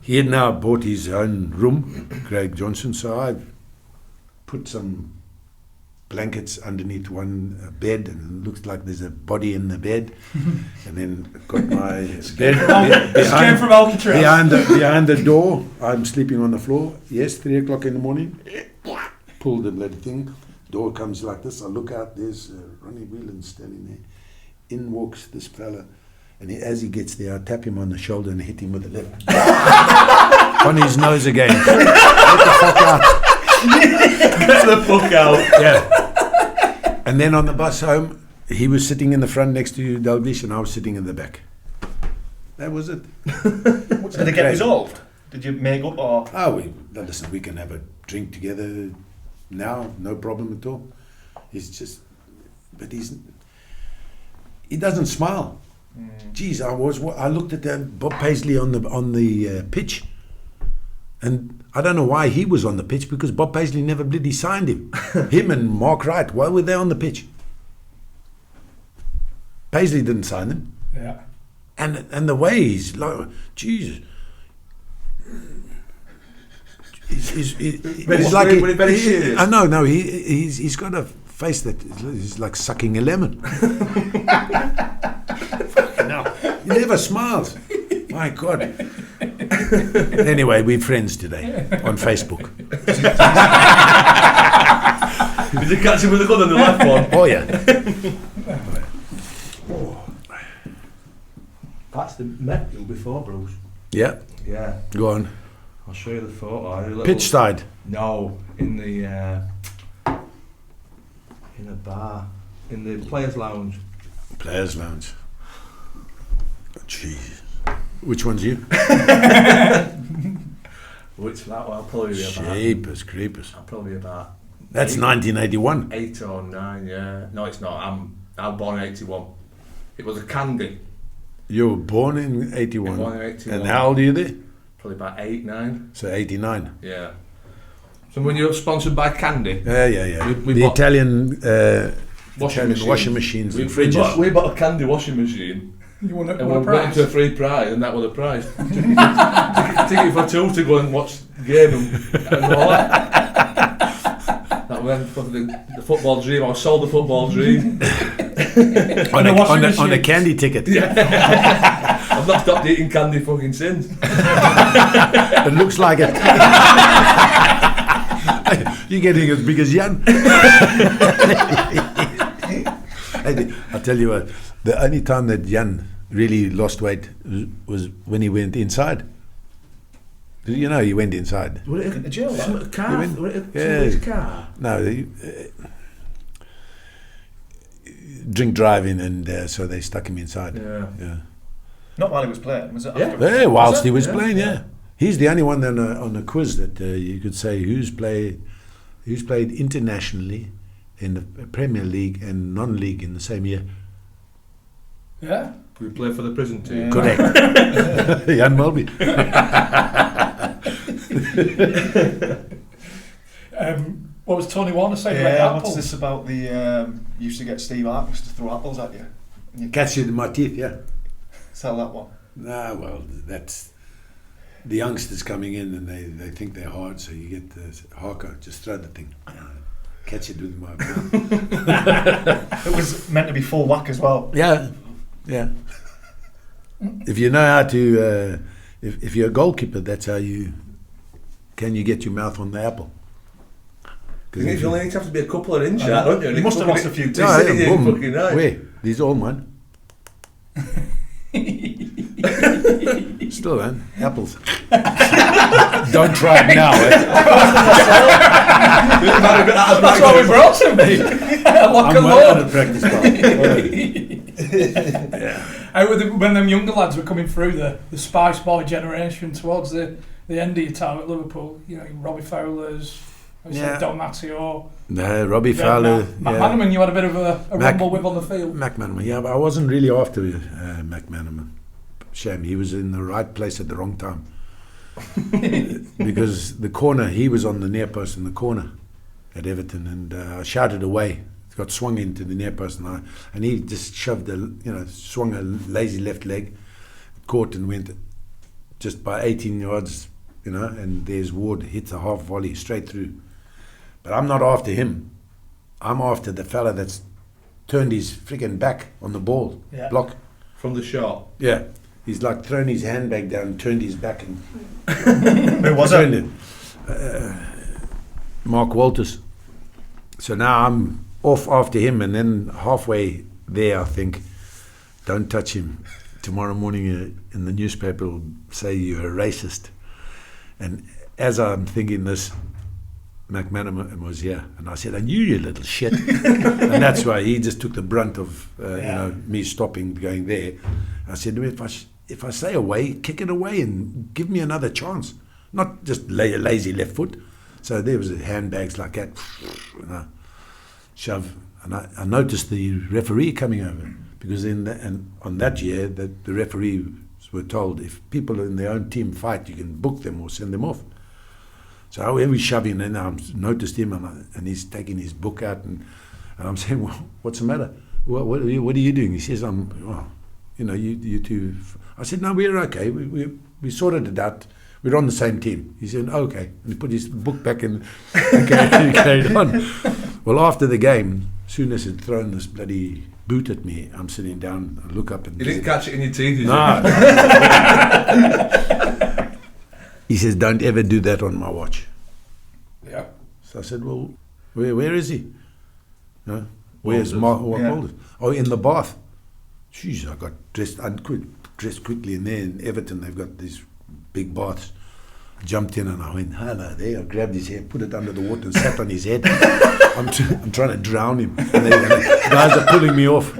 He had now bought his own room, Craig Johnson, so I put some blankets underneath one bed, and it looks like there's a body in the bed, and then got my bed Escape from Alcatraz. behind the door. I'm sleeping on the floor. Yes, 3 o'clock in the morning. Pull the bloody thing. Door comes like this. I look out. There's Ronnie Whelan standing there. In walks this fella, and as he gets there, I tap him on the shoulder and hit him with the left on his nose again. Get the fuck out. Get the fuck out. Yeah. And then on the bus home, he was sitting in the front next to Dalglish, and I was sitting in the back. That was it. Did it get resolved? Did you make up or? Listen, we can have a drink together now, no problem at all. He doesn't smile. Geez, I looked at that Bob Paisley on the pitch, and I don't know why he was on the pitch, because Bob Paisley never bloody signed him. Him and Mark Wright, why were they on the pitch? Paisley didn't sign them. Yeah. And the way he's like, Jesus. He's like very serious. I know, no, he's got a face that is like sucking a lemon. No, he never smiles. My God. Anyway, we're friends today on Facebook. Did you catch him with a gun on the left one? Oh yeah. That's the met you before, Bruce. Yeah. Yeah. Go on. I'll show you the photo. Pitch side. No, in the bar, in the players' lounge. Players' lounge. Jeez. Which one's you? Which that one? I'll probably be about. Jeepers creepers. I'll probably be about. That's 1981. 8 or 9, yeah. No, it's not. I'm born in 81. It was a candy. You were born in 81. Born in 81. And how old are you there? Probably about 8, 9. So 89. Yeah. So when you're sponsored by Candy. Yeah. We The bought Italian washing machines we and fridges. We bought a Candy washing machine. You won And a we went prize. into a free prize, and that was the prize. Ticket for 2 to go and watch the game and all that. That went for the football dream. I sold the football dream. on a candy ticket. Yeah. I've not stopped eating candy fucking since. It looks like it. You're getting as big as Jan. I'll tell you what, the only time that Jan really lost weight was when he went inside. You know, he went inside. Was it In the jail, a car? went- Was it yeah. somebody's car? No, drink driving, and so they stuck him inside. Yeah. Not while he was playing, was it? Yeah. Afterwards? Yeah, whilst Was it? he was Yeah. playing, yeah. He's the only one on a quiz that you could say who's played internationally in the Premier League and non-league in the same year. Yeah. We play for the prison team. Yeah. Correct. Jan Mulby. What was Tony Warner saying Yeah, about what's apples? this about the you used to get Steve Harkness to throw apples at you? And you Catch you in my teeth, yeah. sell that one. Nah, well, that's the youngsters coming in and they think they're hard, so you get the Harker, just throw the thing. catch it with my mouth. It was meant to be full whack as well. Yeah. If you know how to, if you're a goalkeeper, that's how you get your mouth on the apple. You only need to have to be a couple of inches, don't you? You must have lost a few teeth. Where? These all mine. Still, man. Apples. Don't try it now. That's why we brought him, mate. Lock and well load. on a practice When them younger lads were coming through the Spice Boy generation towards the end of your time at Liverpool, you know, Robbie Fowler's, Don Matteo. No, Robbie Fowler. McManaman, you had a bit of a rumble with on the field. McManaman, yeah, but I wasn't really after McManaman. Shame, he was in the right place at the wrong time. Because the corner, he was on the near post in the corner at Everton, and I shouted away. It got swung into the near post, and he just swung a lazy left leg, caught and went just by 18 yards, and there's Ward, hits a half volley straight through. But I'm not after him. I'm after the fella that's turned his freaking back on the ball. Yeah. Block. From the shot. Yeah. He's like thrown his handbag down, turned his back and... Who was it? Mark Walters. So now I'm off after him, and then halfway there I think, don't touch him. Tomorrow morning in the newspaper will say you're a racist. And as I'm thinking this, McManaman was here, and I said, I knew you little shit. And that's why he just took the brunt of me stopping going there. I said to him, if I stay away, kick it away and give me another chance, not just lay a lazy left foot. So there was handbags like that, shove, and I noticed the referee coming over, because on that year the referees were told if people in their own team fight, you can book them or send them off. So we shoving, and I noticed him, and he's taking his book out, and I'm saying, well, what's the matter? What are you doing? He says, you two. I said, no, we're okay. We sorted it out. We're on the same team. He said, okay. And he put his book back and carried on. Well, after the game, soon as he'd thrown this bloody boot at me, I'm sitting down, I look up and... You didn't catch it in your teeth, did you? No. He says, don't ever do that on my watch. Yeah. So I said, well, where is he? No? Where's Mark Walters? Oh, in the bath. Jeez, I got dressed quickly in there. In Everton, they've got these big baths. I jumped in and I went, hello there. I grabbed his hair, put it under the water and sat on his head. I'm trying to drown him. And the guys are pulling me off.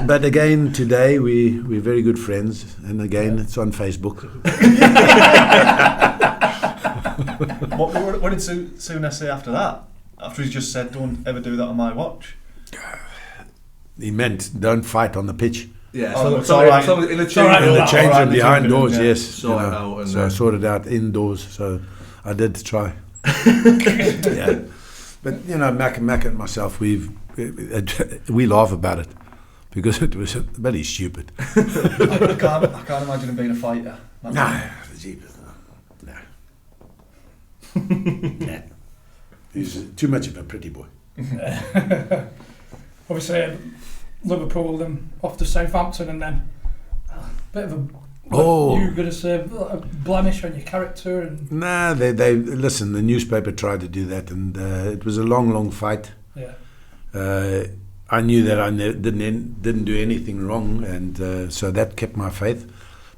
But again, today we're very good friends. And again, it's on Facebook. What did Souness say after that? After he just said, don't ever do that on my watch? He meant, don't fight on the pitch. Yeah, in the change room behind doors, yeah. yes. Sort it out, So I sorted out indoors, so I did try. Yeah. But, Mac and myself, we laugh about it, because it was very stupid. I can't imagine him being a fighter. No. He's too much of a pretty boy. Obviously, Liverpool, then off to Southampton, and then a bit of a... you were going to say a blemish on your character, and... Nah, they listen, the newspaper tried to do that, and it was a long fight. Yeah. I knew that I didn't do anything wrong, and so that kept my faith.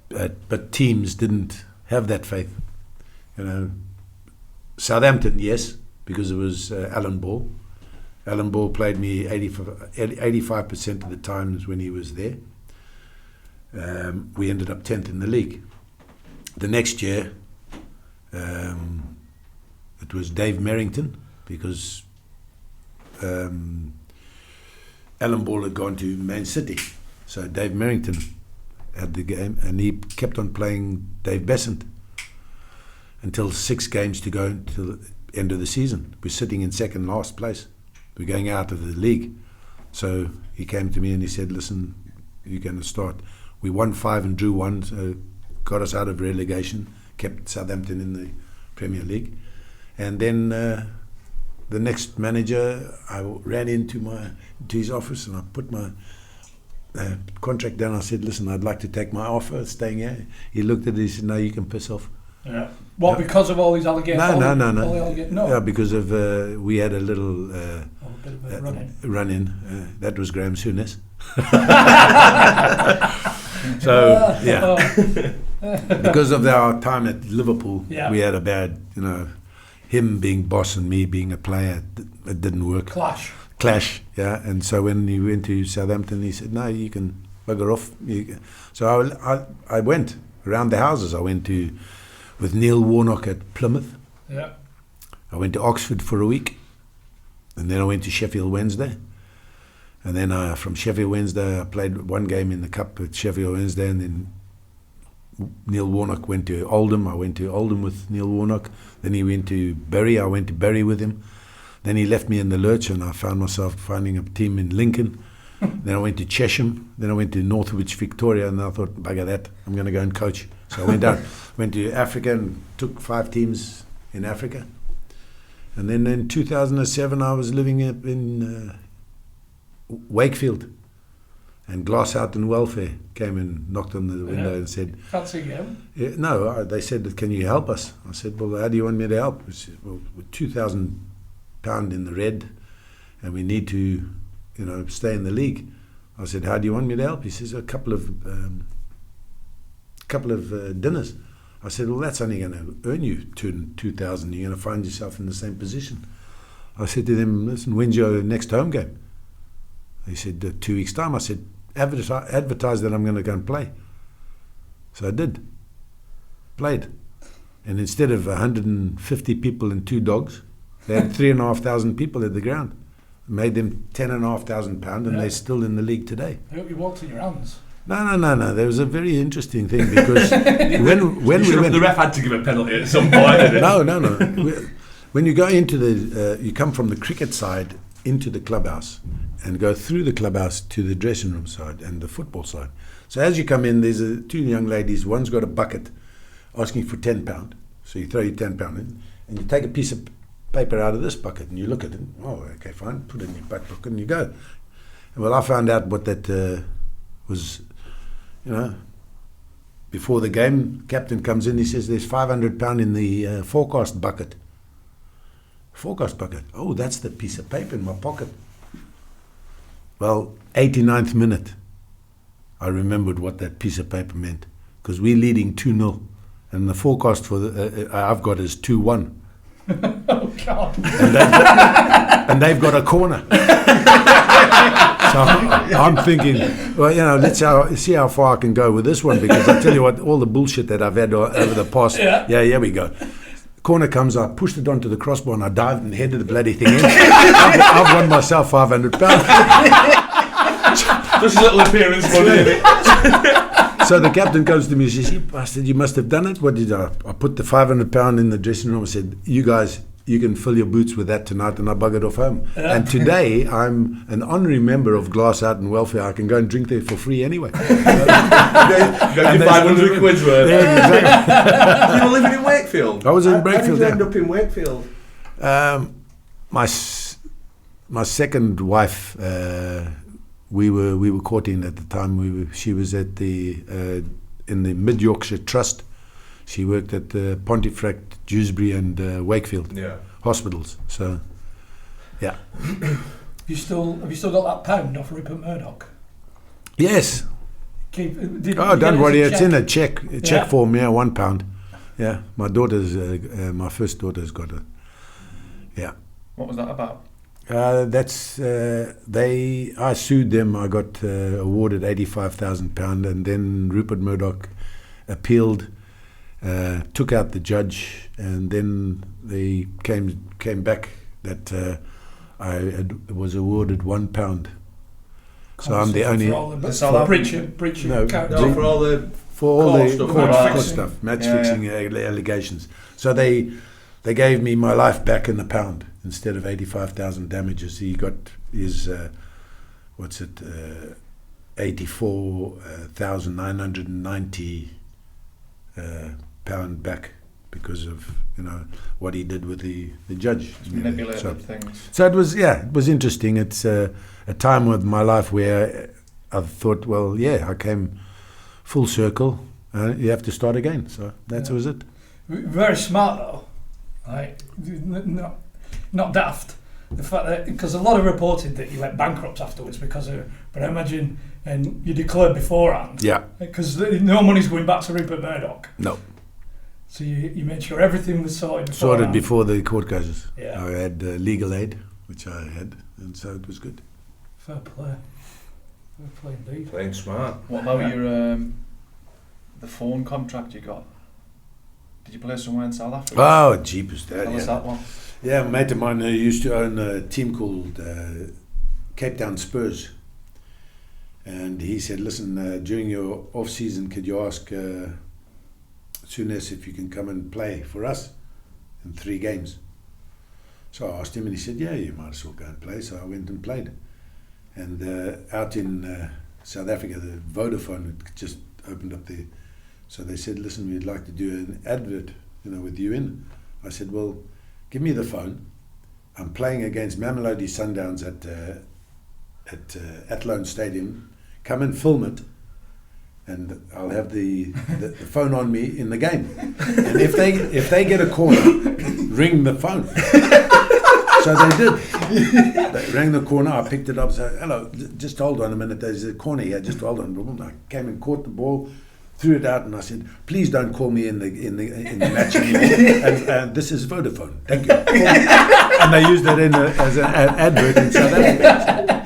But teams didn't have that faith. Southampton, yes, because it was Alan Ball. Alan Ball played me 85% of the times when he was there. We ended up 10th in the league. The next year, it was Dave Merrington, because Alan Ball had gone to Man City. So Dave Merrington had the game, and he kept on playing Dave Besant until 6 games to go until the end of the season. We're sitting in second last place. We're going out of the league. So he came to me and he said, listen, you're going to start. We won 5 and drew 1, so got us out of relegation, kept Southampton in the Premier League. And then the next manager, I ran into his office and I put my contract down. I said, listen, I'd like to take my offer staying here. He looked at it, he said, no, you can piss off. Yeah. What, because of all these allegations? No. Yeah, because of we had a little bit of a run-in. That was Graham Souness. So, yeah. Because of our time at Liverpool, we had a bad, him being boss and me being a player, it didn't work. Clash, yeah. And so when he went to Southampton, he said, no, you can bugger off. So I went around the houses. I went with Neil Warnock at Plymouth. Yeah. I went to Oxford for a week. And then I went to Sheffield Wednesday. And then from Sheffield Wednesday, I played one game in the Cup at Sheffield Wednesday. And then Neil Warnock went to Oldham. I went to Oldham with Neil Warnock. Then he went to Bury. I went to Bury with him. Then he left me in the lurch, and I found myself finding a team in Lincoln. Then I went to Chesham. Then I went to Northwich, Victoria, and I thought, bugger that, I'm going to go and coach. So I went out, went to Africa and took 5 teams in Africa. And then in 2007, I was living up in Wakefield. And Glasshout and Welfare came and knocked on the window and said, fancy you? Yeah, no, they said, can you help us? I said, well, how do you want me to help? He said, well, with £2,000 in the red, and we need to, stay in the league. I said, how do you want me to help? He says, a couple of dinners. I said, well, that's only going to earn you 2,000. You're going to find yourself in the same position. I said to them, listen, when's your next home game? He said, 2 weeks' time. I said, advertise that I'm going to go and play. So I did. Played. And instead of 150 people and 2 dogs, they had 3,500 people at the ground. Made them £10,500, and they're still in the league today. I hope you walked in your hands. No. There was a very interesting thing because when we went, the ref had to give a penalty at some point. Didn't it? No. When you go into you come from the cricket side into the clubhouse and go through the clubhouse to the dressing room side and the football side. So as you come in, there's 2 young ladies. One's got a bucket asking for £10. So you throw your £10 in, and you take a piece of paper out of this bucket and you look at it. Oh, okay, fine. Put it in your back pocket and you go. And well, I found out what that was. Before the game, captain comes in. He says, "There's £500 in the forecast bucket." Forecast bucket. Oh, that's the piece of paper in my pocket. Well, 89th minute, I remembered what that piece of paper meant, because we're leading 2-0, and the forecast for I've got is 2-1. Oh God! And they've got a corner. So I'm thinking, well, let's see how far I can go with this one, because I tell you what, all the bullshit that I've had over the past, here we go. Corner comes, I pushed it onto the crossbar and I dived and headed the bloody thing in. I've won myself £500. Just a little appearance money. So the captain comes to me and says, I said, you must have done it. What did I put the £500 in the dressing room. I said, you guys, you can fill your boots with that tonight, and I buggered off home. And today, I'm an honorary member of Glasshout and Welfare. I can go and drink there for free anyway. Got your 500 quid's worth. Yeah, exactly. You were living in Wakefield? I was in Wakefield. How did you end up in Wakefield? My second wife, we were courting at the time. She was at in the Mid Yorkshire Trust. She worked at Pontefract, Dewsbury and Wakefield hospitals. So, yeah. Have you still got that pound off Rupert Murdoch? Yes. Don't worry, it's in a check form. Yeah, £1. Yeah, my daughter's, my first daughter's got it. Yeah. What was that about? I sued them. I got awarded £85,000, and then Rupert Murdoch appealed. Took out the judge, and then they came back that I was awarded £1. So I'm the only breaching. No, for all the court stuff, match fixing allegations. So they gave me my life back in the pound instead of 85,000 damages. He got his 84,990 pound back because of what he did with the judge. Manipulated things. So it was interesting. It's a time of my life where I thought, well, I came full circle. You have to start again. So that was it. Very smart though, right? Not daft. The fact that, because a lot of reported that you went bankrupt afterwards because of, but I imagine, and you declared beforehand. Yeah. Because no money's going back to Rupert Murdoch. No. So you made sure everything was sorted beforehand. Sorted before the court cases. Yeah. I had legal aid, which I had, and so it was good. Fair play. Fair play indeed. Playing smart. What about your the phone contract you got? Did you play somewhere in South Africa? Oh, jeepers, Dad. How was that one? Yeah, a mate of mine who used to own a team called Cape Town Spurs. And he said, listen, during your off-season, could you ask Souness if you can come and play for us in 3 games? So I asked him and he said, yeah, you might as well go and play. So I went and played. And out in South Africa, the Vodafone had just opened up there. So they said, listen, we'd like to do an advert, with you in. I said, well, give me the phone. I'm playing against Mamelodi Sundowns at Athlone Stadium. Come and film it, and I'll have the phone on me in the game. And if they get a corner, ring the phone. So they did. They rang the corner. I picked it up. Said, hello, just hold on a minute. There's a corner here. Just hold on. I came and caught the ball, threw it out, and I said, please don't call me in the match anymore. And this is Vodafone. Thank you. And they used that as an advert in South Africa.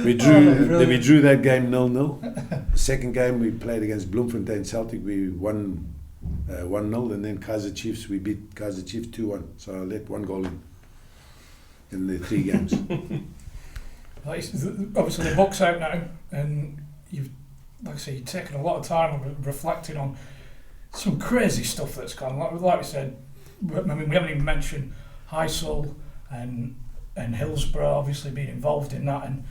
We drew that game 0-0. The second game we played against Bloemfontein Celtic. We won 1-0, and then Kaizer Chiefs, we beat Kaizer Chiefs 2-1. So I let 1 goal in the 3 games. Obviously the book's out now, and you've, like I say, you've taken a lot of time reflecting on some crazy stuff that's gone. Like we said, I mean, we haven't even mentioned Heysel and Hillsborough obviously being involved in that, and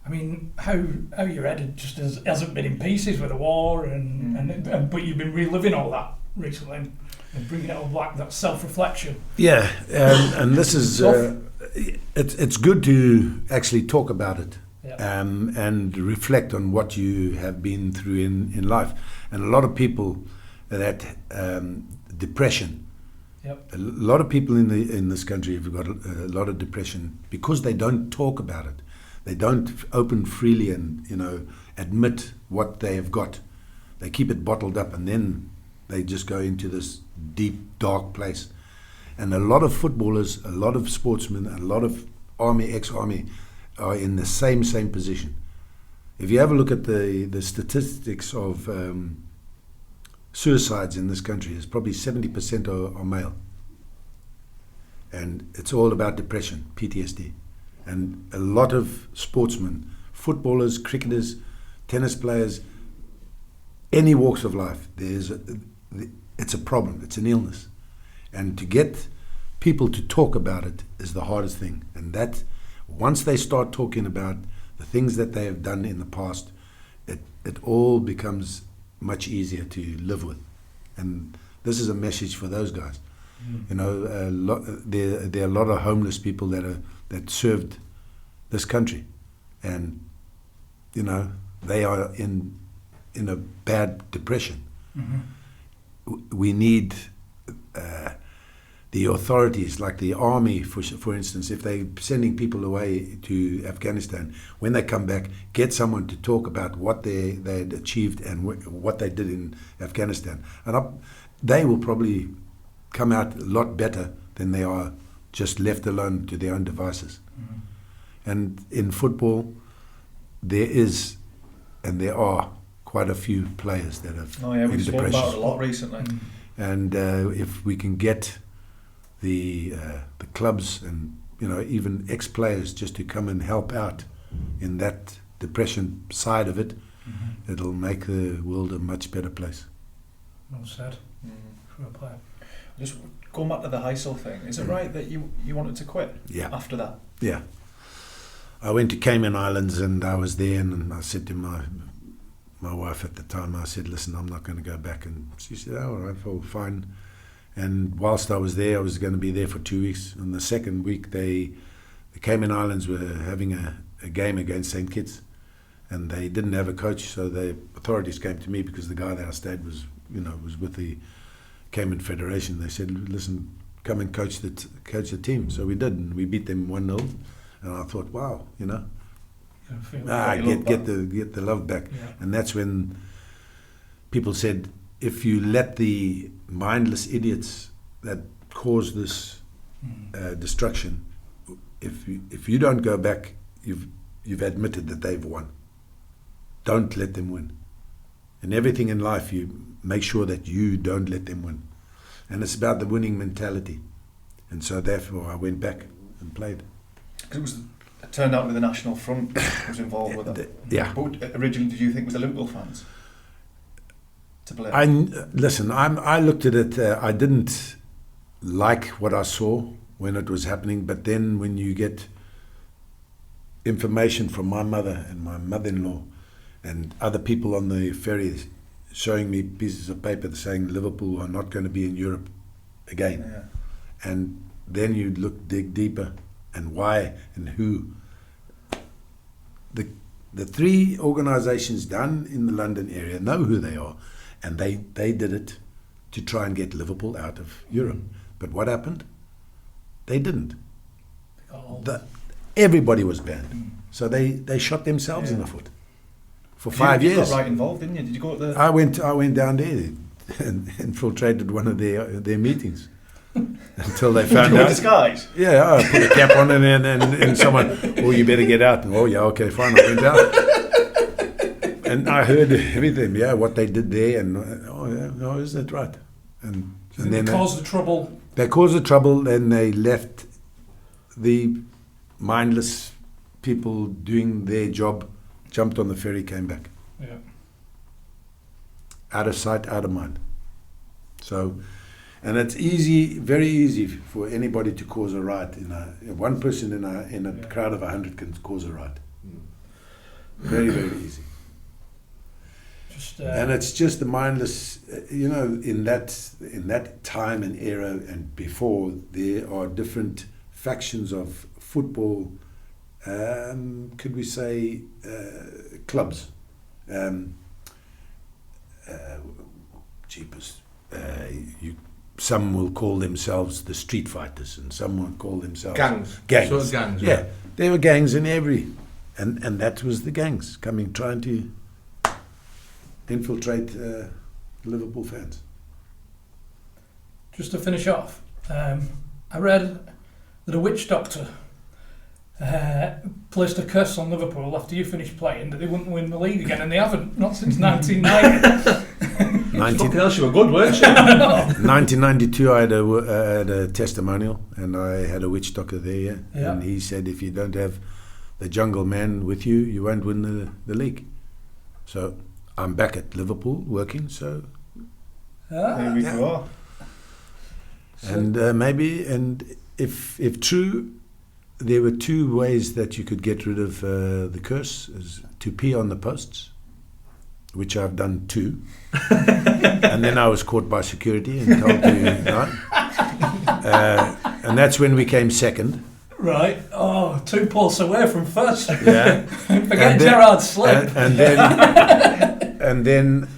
I mean, how your head just hasn't been in pieces with the war, and but you've been reliving all that recently and bringing it all back, that self-reflection. Yeah, and this is it's good to actually talk about it. Yeah. And reflect on what you have been through in life. And a lot of people that depression. Yep. A lot of people in this country have got a lot of depression because they don't talk about it. They don't open freely and admit what they have got. They keep it bottled up, and then they just go into this deep, dark place. And a lot of footballers, a lot of sportsmen, a lot of ex-army are in the same position. If you have a look at the statistics of suicides in this country, it's probably 70% are male. And it's all about depression, PTSD. And a lot of sportsmen, footballers, cricketers, tennis players, any walks of life, it's a problem, it's an illness. And to get people to talk about it is the hardest thing. And that, once they start talking about the things that they have done in the past, it all becomes much easier to live with. And this is a message for those guys. There are a lot of homeless people that served this country, and they are in a bad depression. We need the authorities, like the army, for instance, if they're sending people away to Afghanistan, when they come back, get someone to talk about what they had achieved and what they did in Afghanistan, and they will probably come out a lot better than they are just left alone to their own devices. And in football, there are quite a few players that have we've spoken about it a lot recently. And if we can get the clubs and even ex-players just to come and help out in that depression side of it, it'll make the world a much better place. Well said. For a player. Just going back to the Heysel thing, is it right that you wanted to quit after that? Yeah. I went to Cayman Islands and I was there, and I said to my wife at the time, I said, listen, I'm not going to go back. And she said, all right, well, fine. And whilst I was there, I was going to be there for 2 weeks. And the second week, the Cayman Islands were having a game against St. Kitts, and they didn't have a coach, so the authorities came to me because the guy that I stayed was with the Cayman Federation. They said, "Listen, come and coach the team." So we did, and we beat them 1-0. And I thought, wow, get the love back. Yeah. And that's when people said, if you let the mindless idiots that cause this destruction, if you don't go back, you've admitted that they've won. Don't let them win. In everything in life, you make sure that you don't let them win. And it's about the winning mentality. And so therefore I went back and played. Because it turned out to be the National Front was involved with it. Yeah. But originally, did you think it was the Liverpool fans to blame? I looked at it, I didn't like what I saw when it was happening, but then when you get information from my mother and my mother-in-law and other people on the ferry showing me pieces of paper saying Liverpool are not going to be in Europe again. Yeah. And then you dig deeper and why and who. The three organisations down in the London area know who they are, and they did it to try and get Liverpool out of Europe. But what happened? They didn't. Everybody was banned. So they shot themselves in the foot for 5 years. You got right involved, didn't you? Did you go to the... I went down there and infiltrated one of their meetings until they found out. Disguise? Yeah, I put a cap on and someone, "Oh, you better get out." And, "Oh, yeah, okay, fine." I went out. And I heard everything, what they did there, and isn't it right? And then they caused the trouble. They caused the trouble, and they left the mindless people doing their job, jumped on the ferry, came back. Yeah. Out of sight, out of mind. So, and it's easy, very easy for anybody to cause a riot. One person in a crowd of 100 can cause a riot. Very, very easy. And it's just the mindless, in that time and era and before, there are different factions of football, could we say, clubs. Some will call themselves the street fighters, and some will call themselves gangs. Gangs. So gangs. Yeah, there were gangs in and that was the gangs trying to infiltrate Liverpool fans. Just to finish off, I read that a witch doctor placed a curse on Liverpool after you finished playing that they wouldn't win the league again, and they haven't, not since 1990. Fucking hell, she was good, weren't she? 1992, I had a testimonial, and I had a witch doctor there, and he said, if you don't have the jungle man with you, you won't win the league. So I'm back at Liverpool working, so... There we go. And if true, there were two ways that you could get rid of the curse, is to pee on the posts, which I've done too. And then I was caught by security and told to no. And that's when we came second. Right. Oh, 2 points away from first. Yeah. Forget Gerard's slip. And then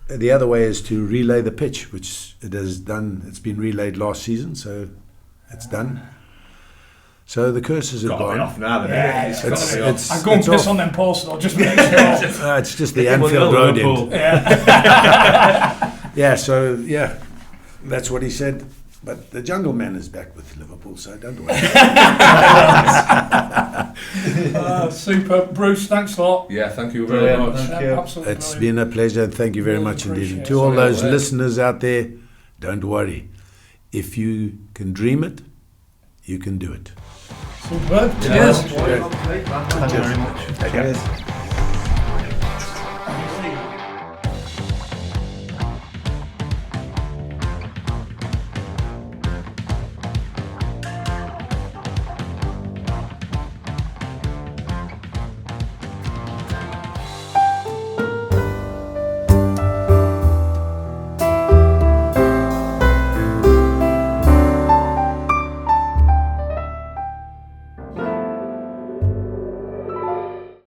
the other way is to relay the pitch, which it has done. It's been relayed last season, so it's done. So the curses have gone. Off now, It's I'm going to piss on them posts, though, just to make sure. It's just the Anfield Road end. Yeah. So that's what he said. But the jungle man is back with Liverpool, so don't worry. Super. Bruce, thanks a lot. Yeah, thank you very much. Thank you. Absolutely It's been a pleasure, and thank you very much indeed. And to appreciate all it. those listeners out there, don't worry. If you can dream it, you can do it. Super. Cheers. Thank you very much. Cheers.